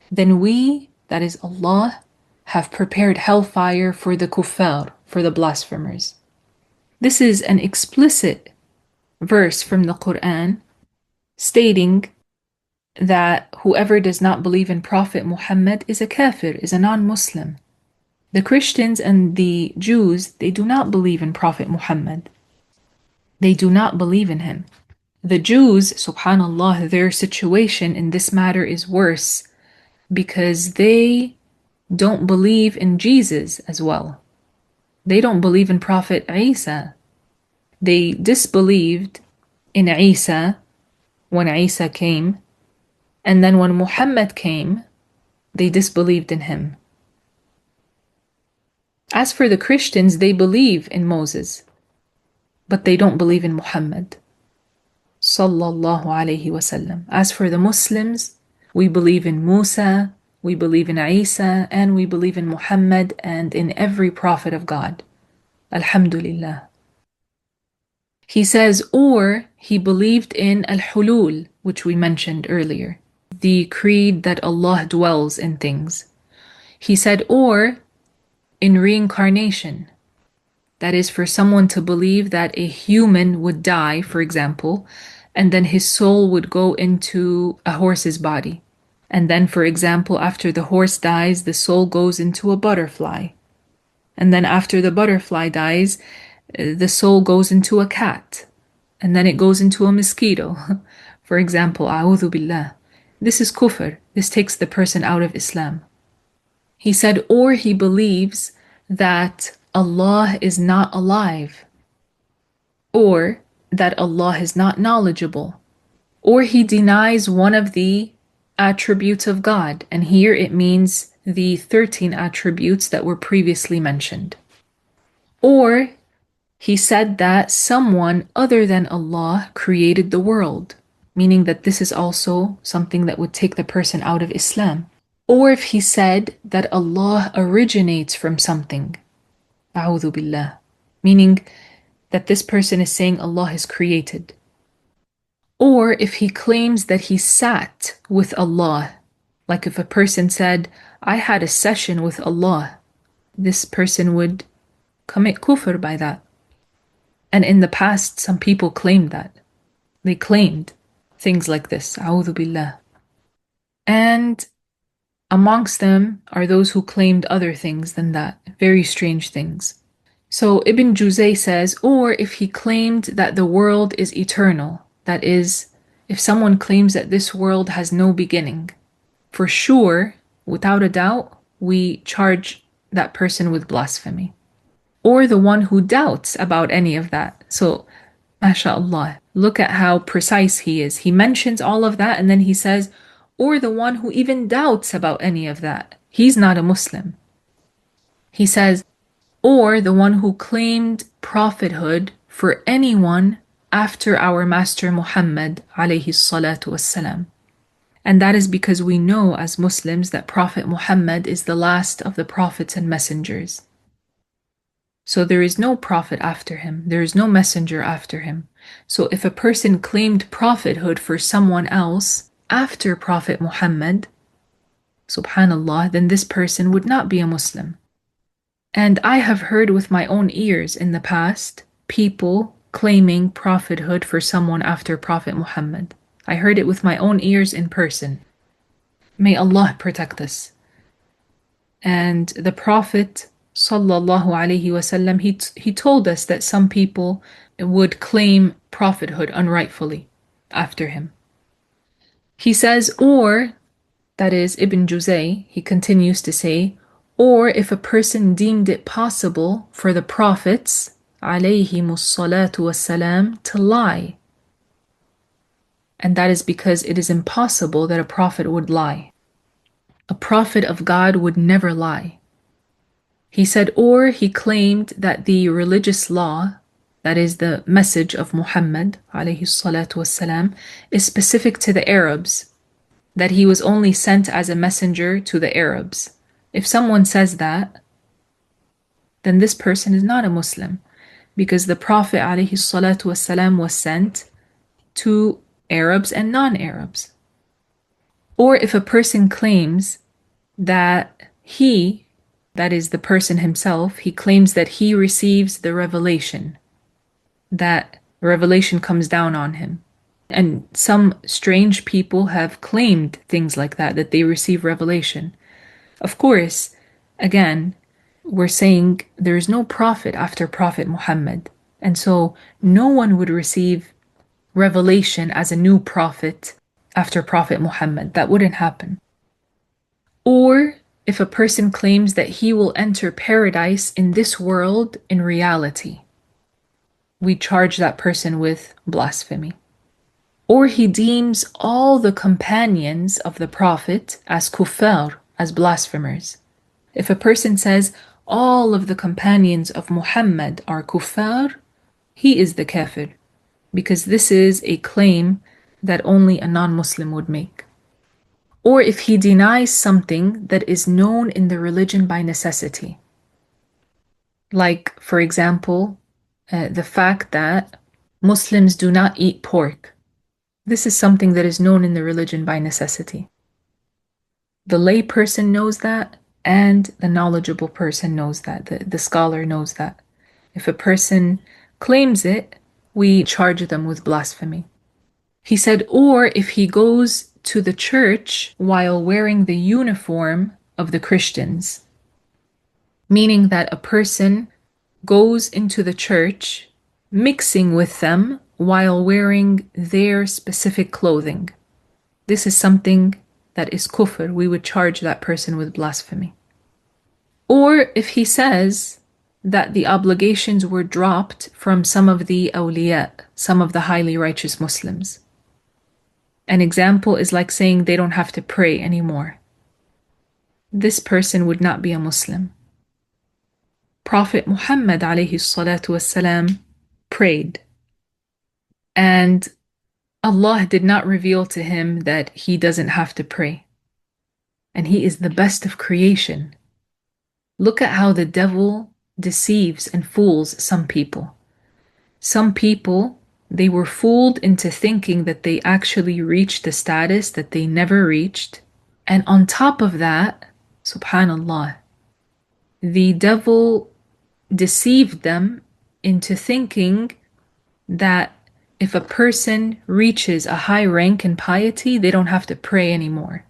Speaker 1: then we, that is Allah, have prepared hellfire for the kuffar, for the blasphemers. This is an explicit verse from the Quran stating that whoever does not believe in Prophet Muhammad is a kafir, is a non-Muslim. The Christians and the Jews, they do not believe in Prophet Muhammad. They do not believe in him. The Jews, subhanallah, their situation in this matter is worse because they don't believe in Jesus as well. They don't believe in Prophet Isa. They disbelieved in Isa when Isa came, and then when Muhammad came, they disbelieved in him. As for the Christians, they believe in Moses, but they don't believe in Muhammad sallallahu alayhi wasallam. As for the Muslims, we believe in Musa, we believe in Isa, and we believe in Muhammad and in every prophet of God. Alhamdulillah. He says, or he believed in Al-Hulul, which we mentioned earlier, the creed that Allah dwells in things. He said, or in reincarnation. That is for someone to believe that a human would die, for example, and then his soul would go into a horse's body. And then, for example, after the horse dies, the soul goes into a butterfly. And then after the butterfly dies, the soul goes into a cat. And then it goes into a mosquito. For example, a'udhu billah. This is kufr. This takes the person out of Islam. He said, or he believes that Allah is not alive, or that Allah is not knowledgeable, or he denies one of the attributes of God, and here it means the 13 attributes that were previously mentioned. Or he said that someone other than Allah created the world, meaning that this is also something that would take the person out of Islam. Or if he said that Allah originates from something, a'udhu billah, meaning that this person is saying Allah is created. Or if he claims that he sat with Allah, like if a person said, I had a session with Allah, this person would commit kufr by that. And in the past, some people claimed that. They claimed things like this, a'udhu billah. And amongst them are those who claimed other things than that, very strange things. So Ibn Juzay says, or if he claimed that the world is eternal, that is, if someone claims that this world has no beginning, for sure, without a doubt, we charge that person with blasphemy. or the one who doubts about any of that. So, mashallah, look at how precise he is. He mentions all of that and then he says, or the one who even doubts about any of that. He's not a Muslim. He says, or the one who claimed prophethood for anyone after our Master Muhammad alayhi salatu wassalam. And that is because we know as Muslims that Prophet Muhammad is the last of the prophets and messengers. So there is no prophet after him. There is no messenger after him. So if a person claimed prophethood for someone else after Prophet Muhammad, subhanallah, then this person would not be a Muslim. And I have heard with my own ears in the past people claiming prophethood for someone after Prophet Muhammad. I heard it with my own ears in person. May Allah protect us. And the Prophet sallallahu alaihi wasallam, he told us that some people would claim prophethood unrightfully after him. He says, or, that is Ibn Juzay, he continues to say, or if a person deemed it possible for the prophets alayhimus salatu wassalam to lie. And that is because it is impossible that a prophet would lie. A prophet of God would never lie. He said, or he claimed that the religious law, that is the message of Muhammad alayhi salatu wassalam, is specific to the Arabs, that he was only sent as a messenger to the Arabs. If someone says that, then this person is not a Muslim, because the Prophet alayhi salatu wassalam was sent to Arabs and non-Arabs. Or if a person claims that he, that is the person himself, he claims that he receives the revelation, that revelation comes down on him. And some strange people have claimed things like that, that they receive revelation. Of course, again, we're saying there is no prophet after Prophet Muhammad. And so no one would receive revelation as a new prophet after Prophet Muhammad. That wouldn't happen. Or if a person claims that he will enter paradise in this world in reality, we charge that person with blasphemy. Or he deems all the companions of the Prophet as Kufr, as blasphemers. If a person says all of the companions of Muhammad are Kufr, he is the kafir, because this is a claim that only a non-Muslim would make. Or if he denies something that is known in the religion by necessity. Like, for example, the fact that Muslims do not eat pork. This is something that is known in the religion by necessity. The lay person knows that, and the knowledgeable person knows that, the scholar knows that. If a person claims it, we charge them with blasphemy. He said, or if he goes to the church while wearing the uniform of the Christians, meaning that a person goes into the church mixing with them while wearing their specific clothing. This is something that is kufr. We would charge that person with blasphemy. Or if he says that the obligations were dropped from some of the awliya, some of the highly righteous Muslims. An example is like saying they don't have to pray anymore. This person would not be a Muslim. Prophet Muhammad alayhi salatu wassalam prayed, and Allah did not reveal to him that he doesn't have to pray. And he is the best of creation. Look at how the devil deceives and fools some people. Some people, they were fooled into thinking that they actually reached the status that they never reached. And on top of that, subhanallah, the devil deceived them into thinking that if a person reaches a high rank in piety, they don't have to pray anymore.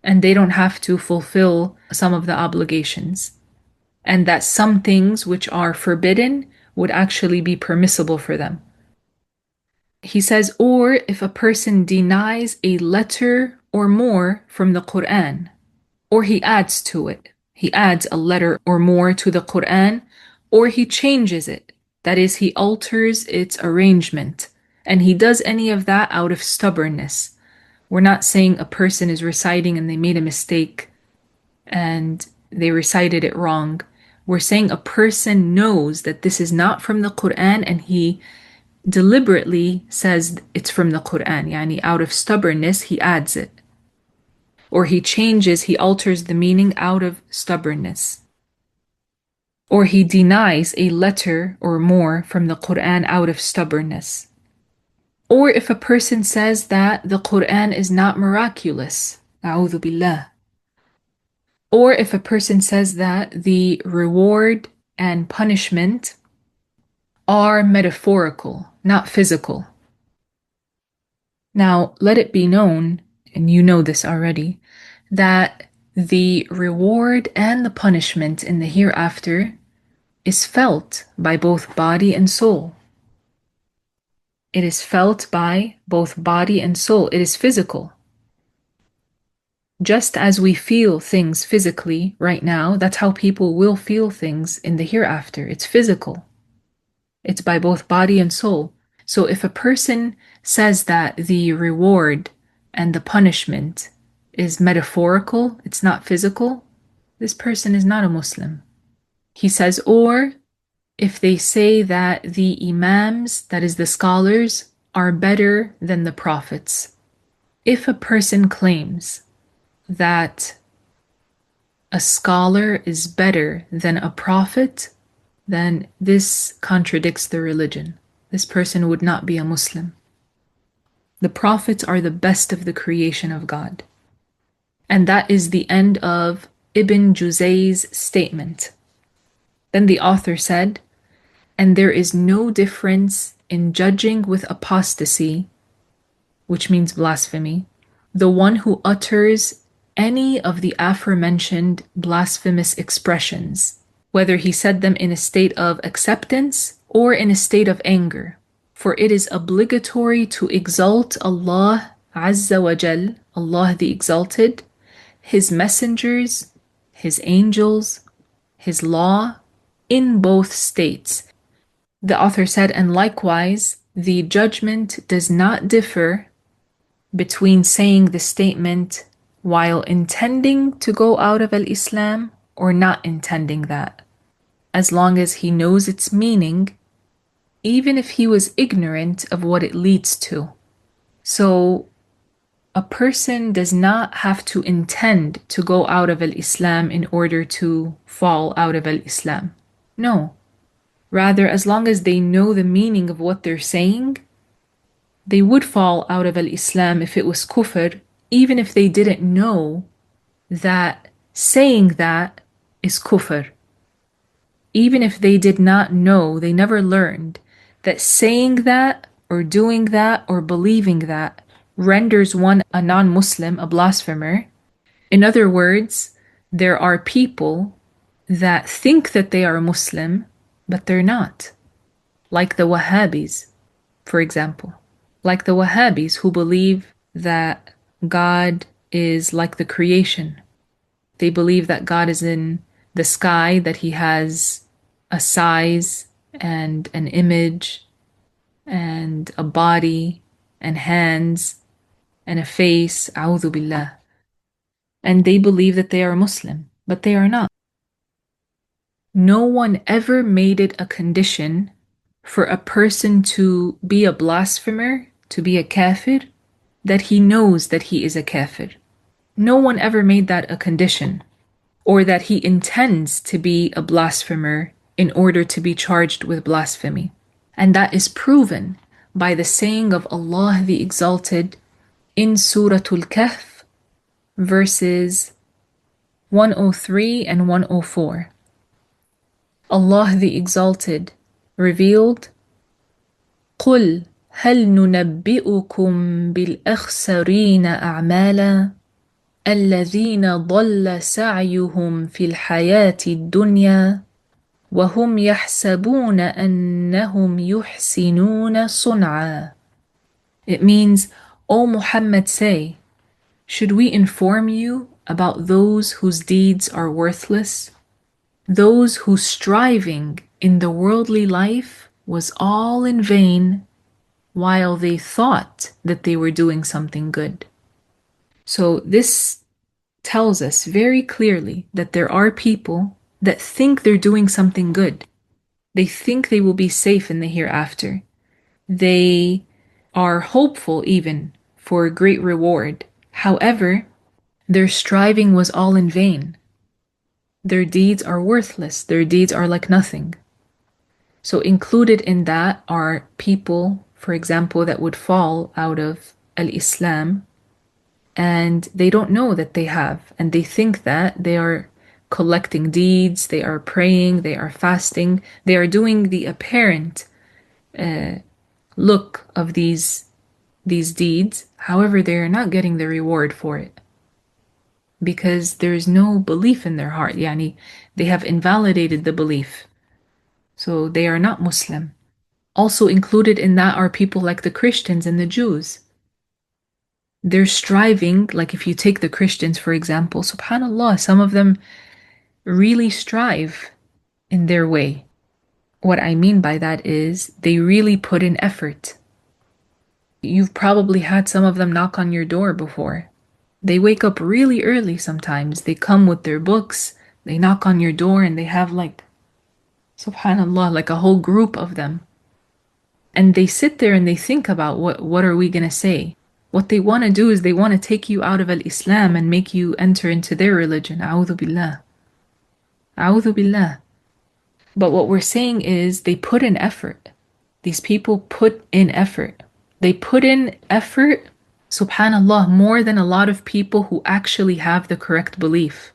Speaker 1: And they don't have to fulfill some of the obligations. And that some things which are forbidden would actually be permissible for them. He says, or if a person denies a letter or more from the Quran, or he adds to it, he adds a letter or more to the Quran, or he changes it. That is, he alters its arrangement. And he does any of that out of stubbornness. We're not saying a person is reciting and they made a mistake and they recited it wrong. We're saying a person knows that this is not from the Quran and he deliberately says it's from the Quran. Yani out of stubbornness, he adds it. Or he changes, he alters the meaning out of stubbornness. Or he denies a letter or more from the Quran out of stubbornness. Or if a person says that the Quran is not miraculous, a'udhu billah. Or if a person says that the reward and punishment are metaphorical, not physical. Now, let it be known, and you know this already, that the reward and the punishment in the hereafter is felt by both body and soul. It is felt by both body and soul. It is physical. Just as we feel things physically right now, that's how people will feel things in the hereafter. It's physical. It's by both body and soul. So if a person says that the reward and the punishment is metaphorical, it's not physical, this person is not a Muslim. He says, or if they say that the imams, that is the scholars, are better than the prophets. If a person claims that a scholar is better than a prophet, then this contradicts the religion. This person would not be a Muslim. The prophets are the best of the creation of God. And that is the end of Ibn Juzay's statement. Then the author said, and there is no difference in judging with apostasy, which means blasphemy, the one who utters any of the aforementioned blasphemous expressions, whether he said them in a state of acceptance or in a state of anger. For it is obligatory to exalt Allah Azza wa Jal, Allah the Exalted, His messengers, His angels, His law, in both states. The author said, and likewise, the judgment does not differ between saying the statement while intending to go out of al-Islam or not intending that, as long as he knows its meaning, even if he was ignorant of what it leads to. So a person does not have to intend to go out of al-Islam in order to fall out of al-Islam. No. Rather, as long as they know the meaning of what they're saying, they would fall out of al-Islam if it was kufr, even if they didn't know that saying that is kufr. Even if they did not know, they never learned that saying that or doing that or believing that renders one a non-Muslim, a blasphemer. In other words, there are people that think that they are Muslim, but they're not. Like the Wahhabis, for example. Like the Wahhabis who believe that God is like the creation. They believe that God is in the sky, that He has a size and an image and a body and hands and a face, a'udhu billah. And they believe that they are Muslim, but they are not. No one ever made it a condition for a person to be a blasphemer, to be a kafir, that he knows that he is a kafir. No one ever made that a condition, or that he intends to be a blasphemer in order to be charged with blasphemy. And that is proven by the saying of Allah the Exalted in Surah Al-Kahf, verses 103 and 104. Allah the Exalted revealed, قُلْ هَلْ نُنَبِّئُكُمْ بِالْأَخْسَرِينَ أَعْمَالًا الَّذِينَ ضَلَّ سَعْيُهُمْ فِي الْحَيَاةِ الدُّنْيَا وَهُمْ يَحْسَبُونَ أَنَّهُمْ يُحْسِنُونَ صُنْعًا. It means, O Muhammad, say, should we inform you about those whose deeds are worthless? Those whose striving in the worldly life was all in vain while they thought that they were doing something good. So this tells us very clearly that there are people that think they're doing something good. They think they will be safe in the hereafter. They are hopeful even for a great reward. However, their striving was all in vain. Their deeds are worthless. Their deeds are like nothing. So included in that are people, for example, that would fall out of al-Islam and they don't know that they have, and they think that they are collecting deeds, they are praying, they are fasting, they are doing the apparent look of these deeds. However, they are not getting the reward for it because there is no belief in their heart. Yani, they have invalidated the belief. So they are not Muslim. Also included in that are people like the Christians and the Jews. They're striving, like if you take the Christians, for example, subhanAllah, some of them really strive in their way. What I mean by that is they really put in effort. You've probably had some of them knock on your door before. They wake up really early sometimes. They come with their books, they knock on your door, and they have like, subhanAllah, like a whole group of them. And they sit there and they think about what are we going to say? What they want to do is they want to take you out of al-Islam and make you enter into their religion. A'udhu billah. A'udhu billah. But what we're saying is they put in effort. These people put in effort. They put in effort, subhanAllah, more than a lot of people who actually have the correct belief.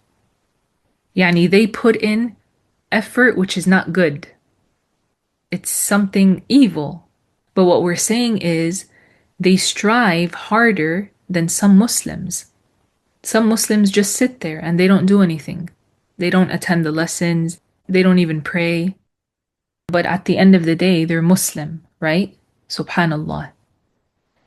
Speaker 1: Yani they put in effort which is not good. It's something evil. But what we're saying is they strive harder than some Muslims. Some Muslims just sit there and they don't do anything. They don't attend the lessons. They don't even pray. But at the end of the day, they're Muslim, right? Subhanallah.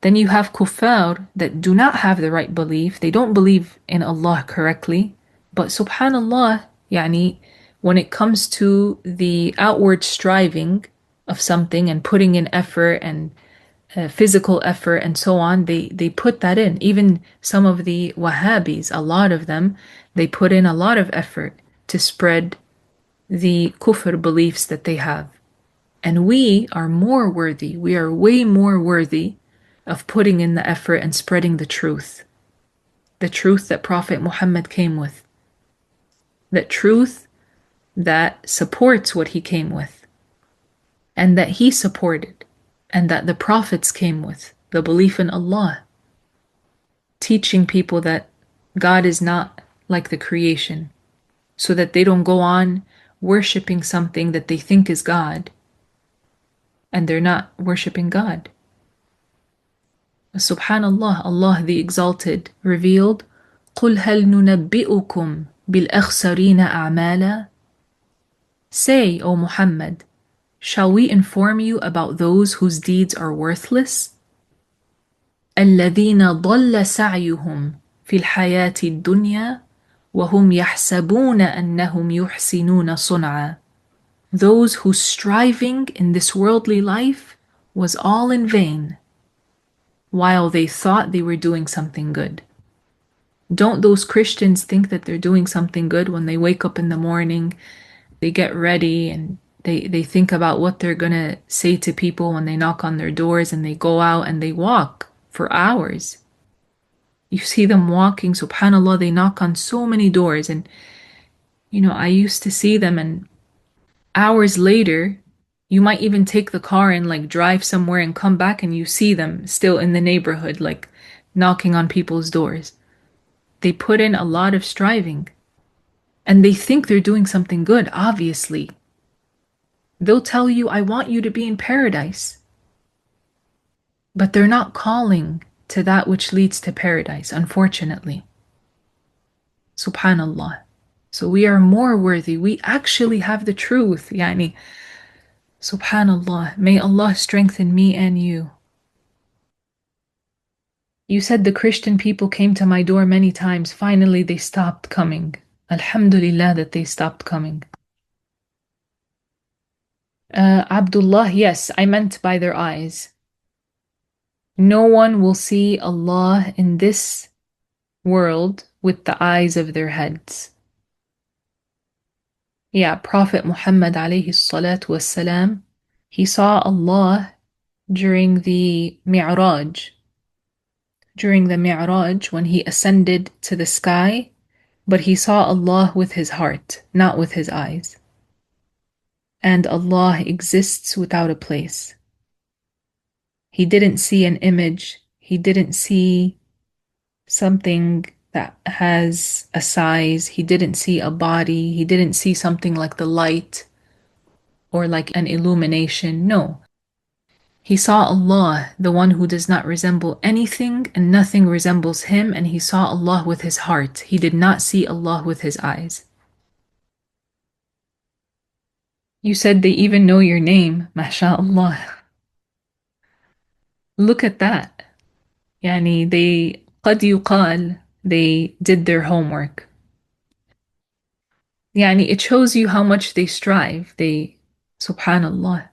Speaker 1: Then you have kuffar that do not have the right belief. They don't believe in Allah correctly. But subhanallah, yani, when it comes to the outward striving of something and putting in effort and physical effort and so on, they put that in. Even some of the Wahhabis, a lot of them, they put in a lot of effort to spread the kufr beliefs that they have. And we are more worthy, we are way more worthy of putting in the effort and spreading the truth that Prophet Muhammad came with, that truth that supports what he came with, and that he supported, and that the prophets came with, the belief in Allah, teaching people that God is not like the creation, so that they don't go on worshipping something that they think is God, and they're not worshipping God. Subhanallah, Allah the Exalted revealed, قُلْ هَلْ نُنَبِّئُكُمْ بِالْأَخْسَرِينَ أَعْمَالًا. Say, O Muhammad, shall we inform you about those whose deeds are worthless? الَّذِينَ ضَلَّ سَعْيُهُمْ فِي الْحَيَاةِ الدُّنْيَا وَهُمْ يَحْسَبُونَ أَنَّهُمْ يُحْسِنُونَ صُنْعًا. Those whose striving in this worldly life was all in vain, while they thought they were doing something good. Don't those Christians think that they're doing something good when they wake up in the morning, they get ready, and they think about what they're gonna say to people when they knock on their doors, and they go out and they walk for hours. You see them walking, subhanAllah, they knock on so many doors, and I used to see them, and hours later, you might even take the car and like drive somewhere and come back and you see them still in the neighborhood, like knocking on people's doors. They put in a lot of striving and they think they're doing something good, obviously. They'll tell you, I want you to be in paradise. But they're not calling to that which leads to paradise, unfortunately. Subhanallah. So we are more worthy. We actually have the truth, yani. Subhanallah, may Allah strengthen me and you. You said the Christian people came to my door many times. Finally, they stopped coming. Alhamdulillah that they stopped coming. Abdullah, yes, I meant by their eyes. No one will see Allah in this world with the eyes of their heads. Yeah, Prophet Muhammad alayhi salatu wassalam, he saw Allah during the Mi'raj. During the Mi'raj, when he ascended to the sky, but he saw Allah with his heart, not with his eyes. And Allah exists without a place. He didn't see an image. He didn't see something that has a size. He didn't see a body. He didn't see something like the light or like an illumination. No. He saw Allah, the one who does not resemble anything and nothing resembles him, and he saw Allah with his heart. He did not see Allah with his eyes. You said they even know your name, mashallah. Look at that. يعني they قد يقال they did their homework. يعني it shows you how much they strive. Subhanallah.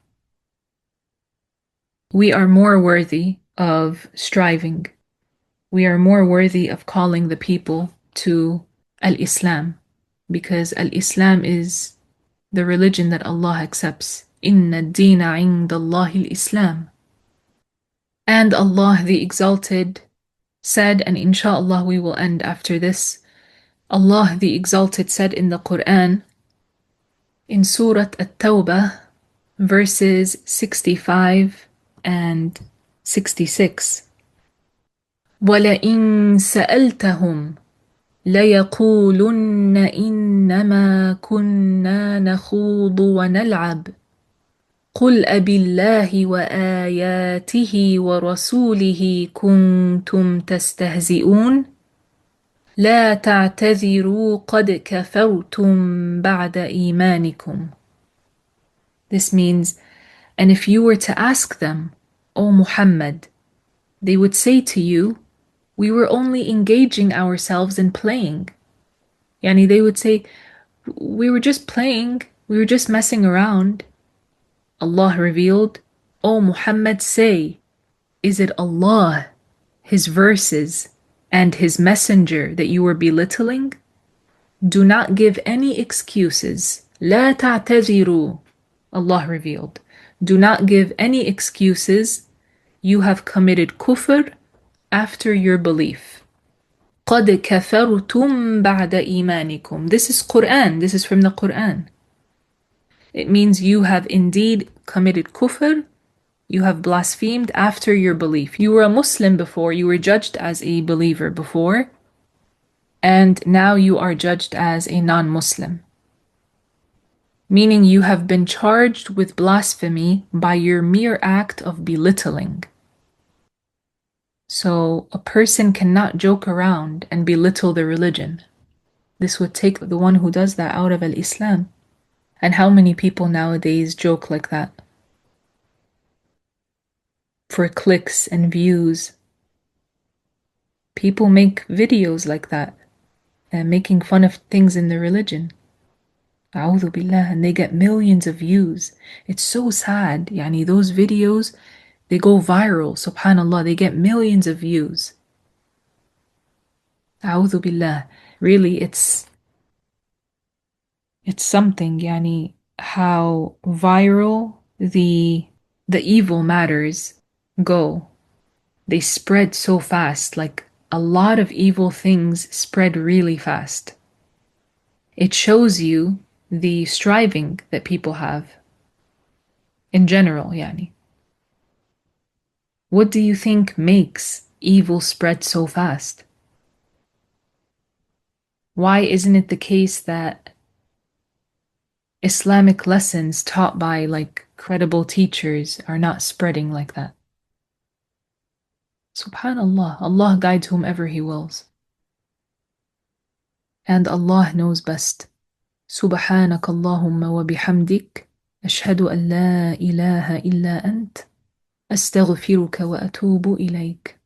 Speaker 1: We are more worthy of striving. We are more worthy of calling the people to Al-Islam, because Al-Islam is the religion that Allah accepts. Inna ad-deena 'inda Allahi al-Islam. And Allah the Exalted said, and inshallah we will end after this, Allah the Exalted said in the Quran, in Surah At-Tawbah, verses 65 and 66, وَلَئِن سَأَلْتَهُمْ لَيَقُولُنَّ إِنَّمَا كُنَّا نَخُوضُ وَنَلْعَبُ قُلْ أَبِاللَّهِ وَآيَاتِهِ وَرَسُولِهِ كُنتُمْ تَسْتَهْزِئُونَ لا تعتذروا قد كفرتم بعد إيمانكم. This means, and if you were to ask them, O Muhammad, they would say to you, we were only engaging ourselves in playing. Yani they would say, we were just playing, we were just messing around. Allah revealed, O Muhammad, say, is it Allah, His verses, and His messenger that you were belittling? Do not give any excuses. لا تعتذروا. Allah revealed. Do not give any excuses. You have committed kufr after your belief. قد كفرتم بعد إيمانكم. This is Quran. This is from the Quran. It means you have indeed committed kufr. You have blasphemed after your belief. You were a Muslim before. You were judged as a believer before. And now you are judged as a non-Muslim. Meaning you have been charged with blasphemy by your mere act of belittling. So a person cannot joke around and belittle the religion. This would take the one who does that out of Al-Islam. And how many people nowadays joke like that? For clicks and views. People make videos like that, and making fun of things in the religion. A'udhu billah, and they get millions of views. It's so sad. Yani those videos, they go viral, subhanallah, they get millions of views. A'udhu billah. Really, it's something, yani, how viral the evil matters go. They spread so fast, like a lot of evil things spread really fast. It shows you the striving that people have in general, yani. What do you think makes evil spread so fast? Why isn't it the case that Islamic lessons taught by like credible teachers are not spreading like that? Subhanallah, Allah guides whomever He wills. And Allah knows best. سبحانك اللهم وبحمدك أشهد أن لا إله إلا أنت أستغفرك وأتوب إليك.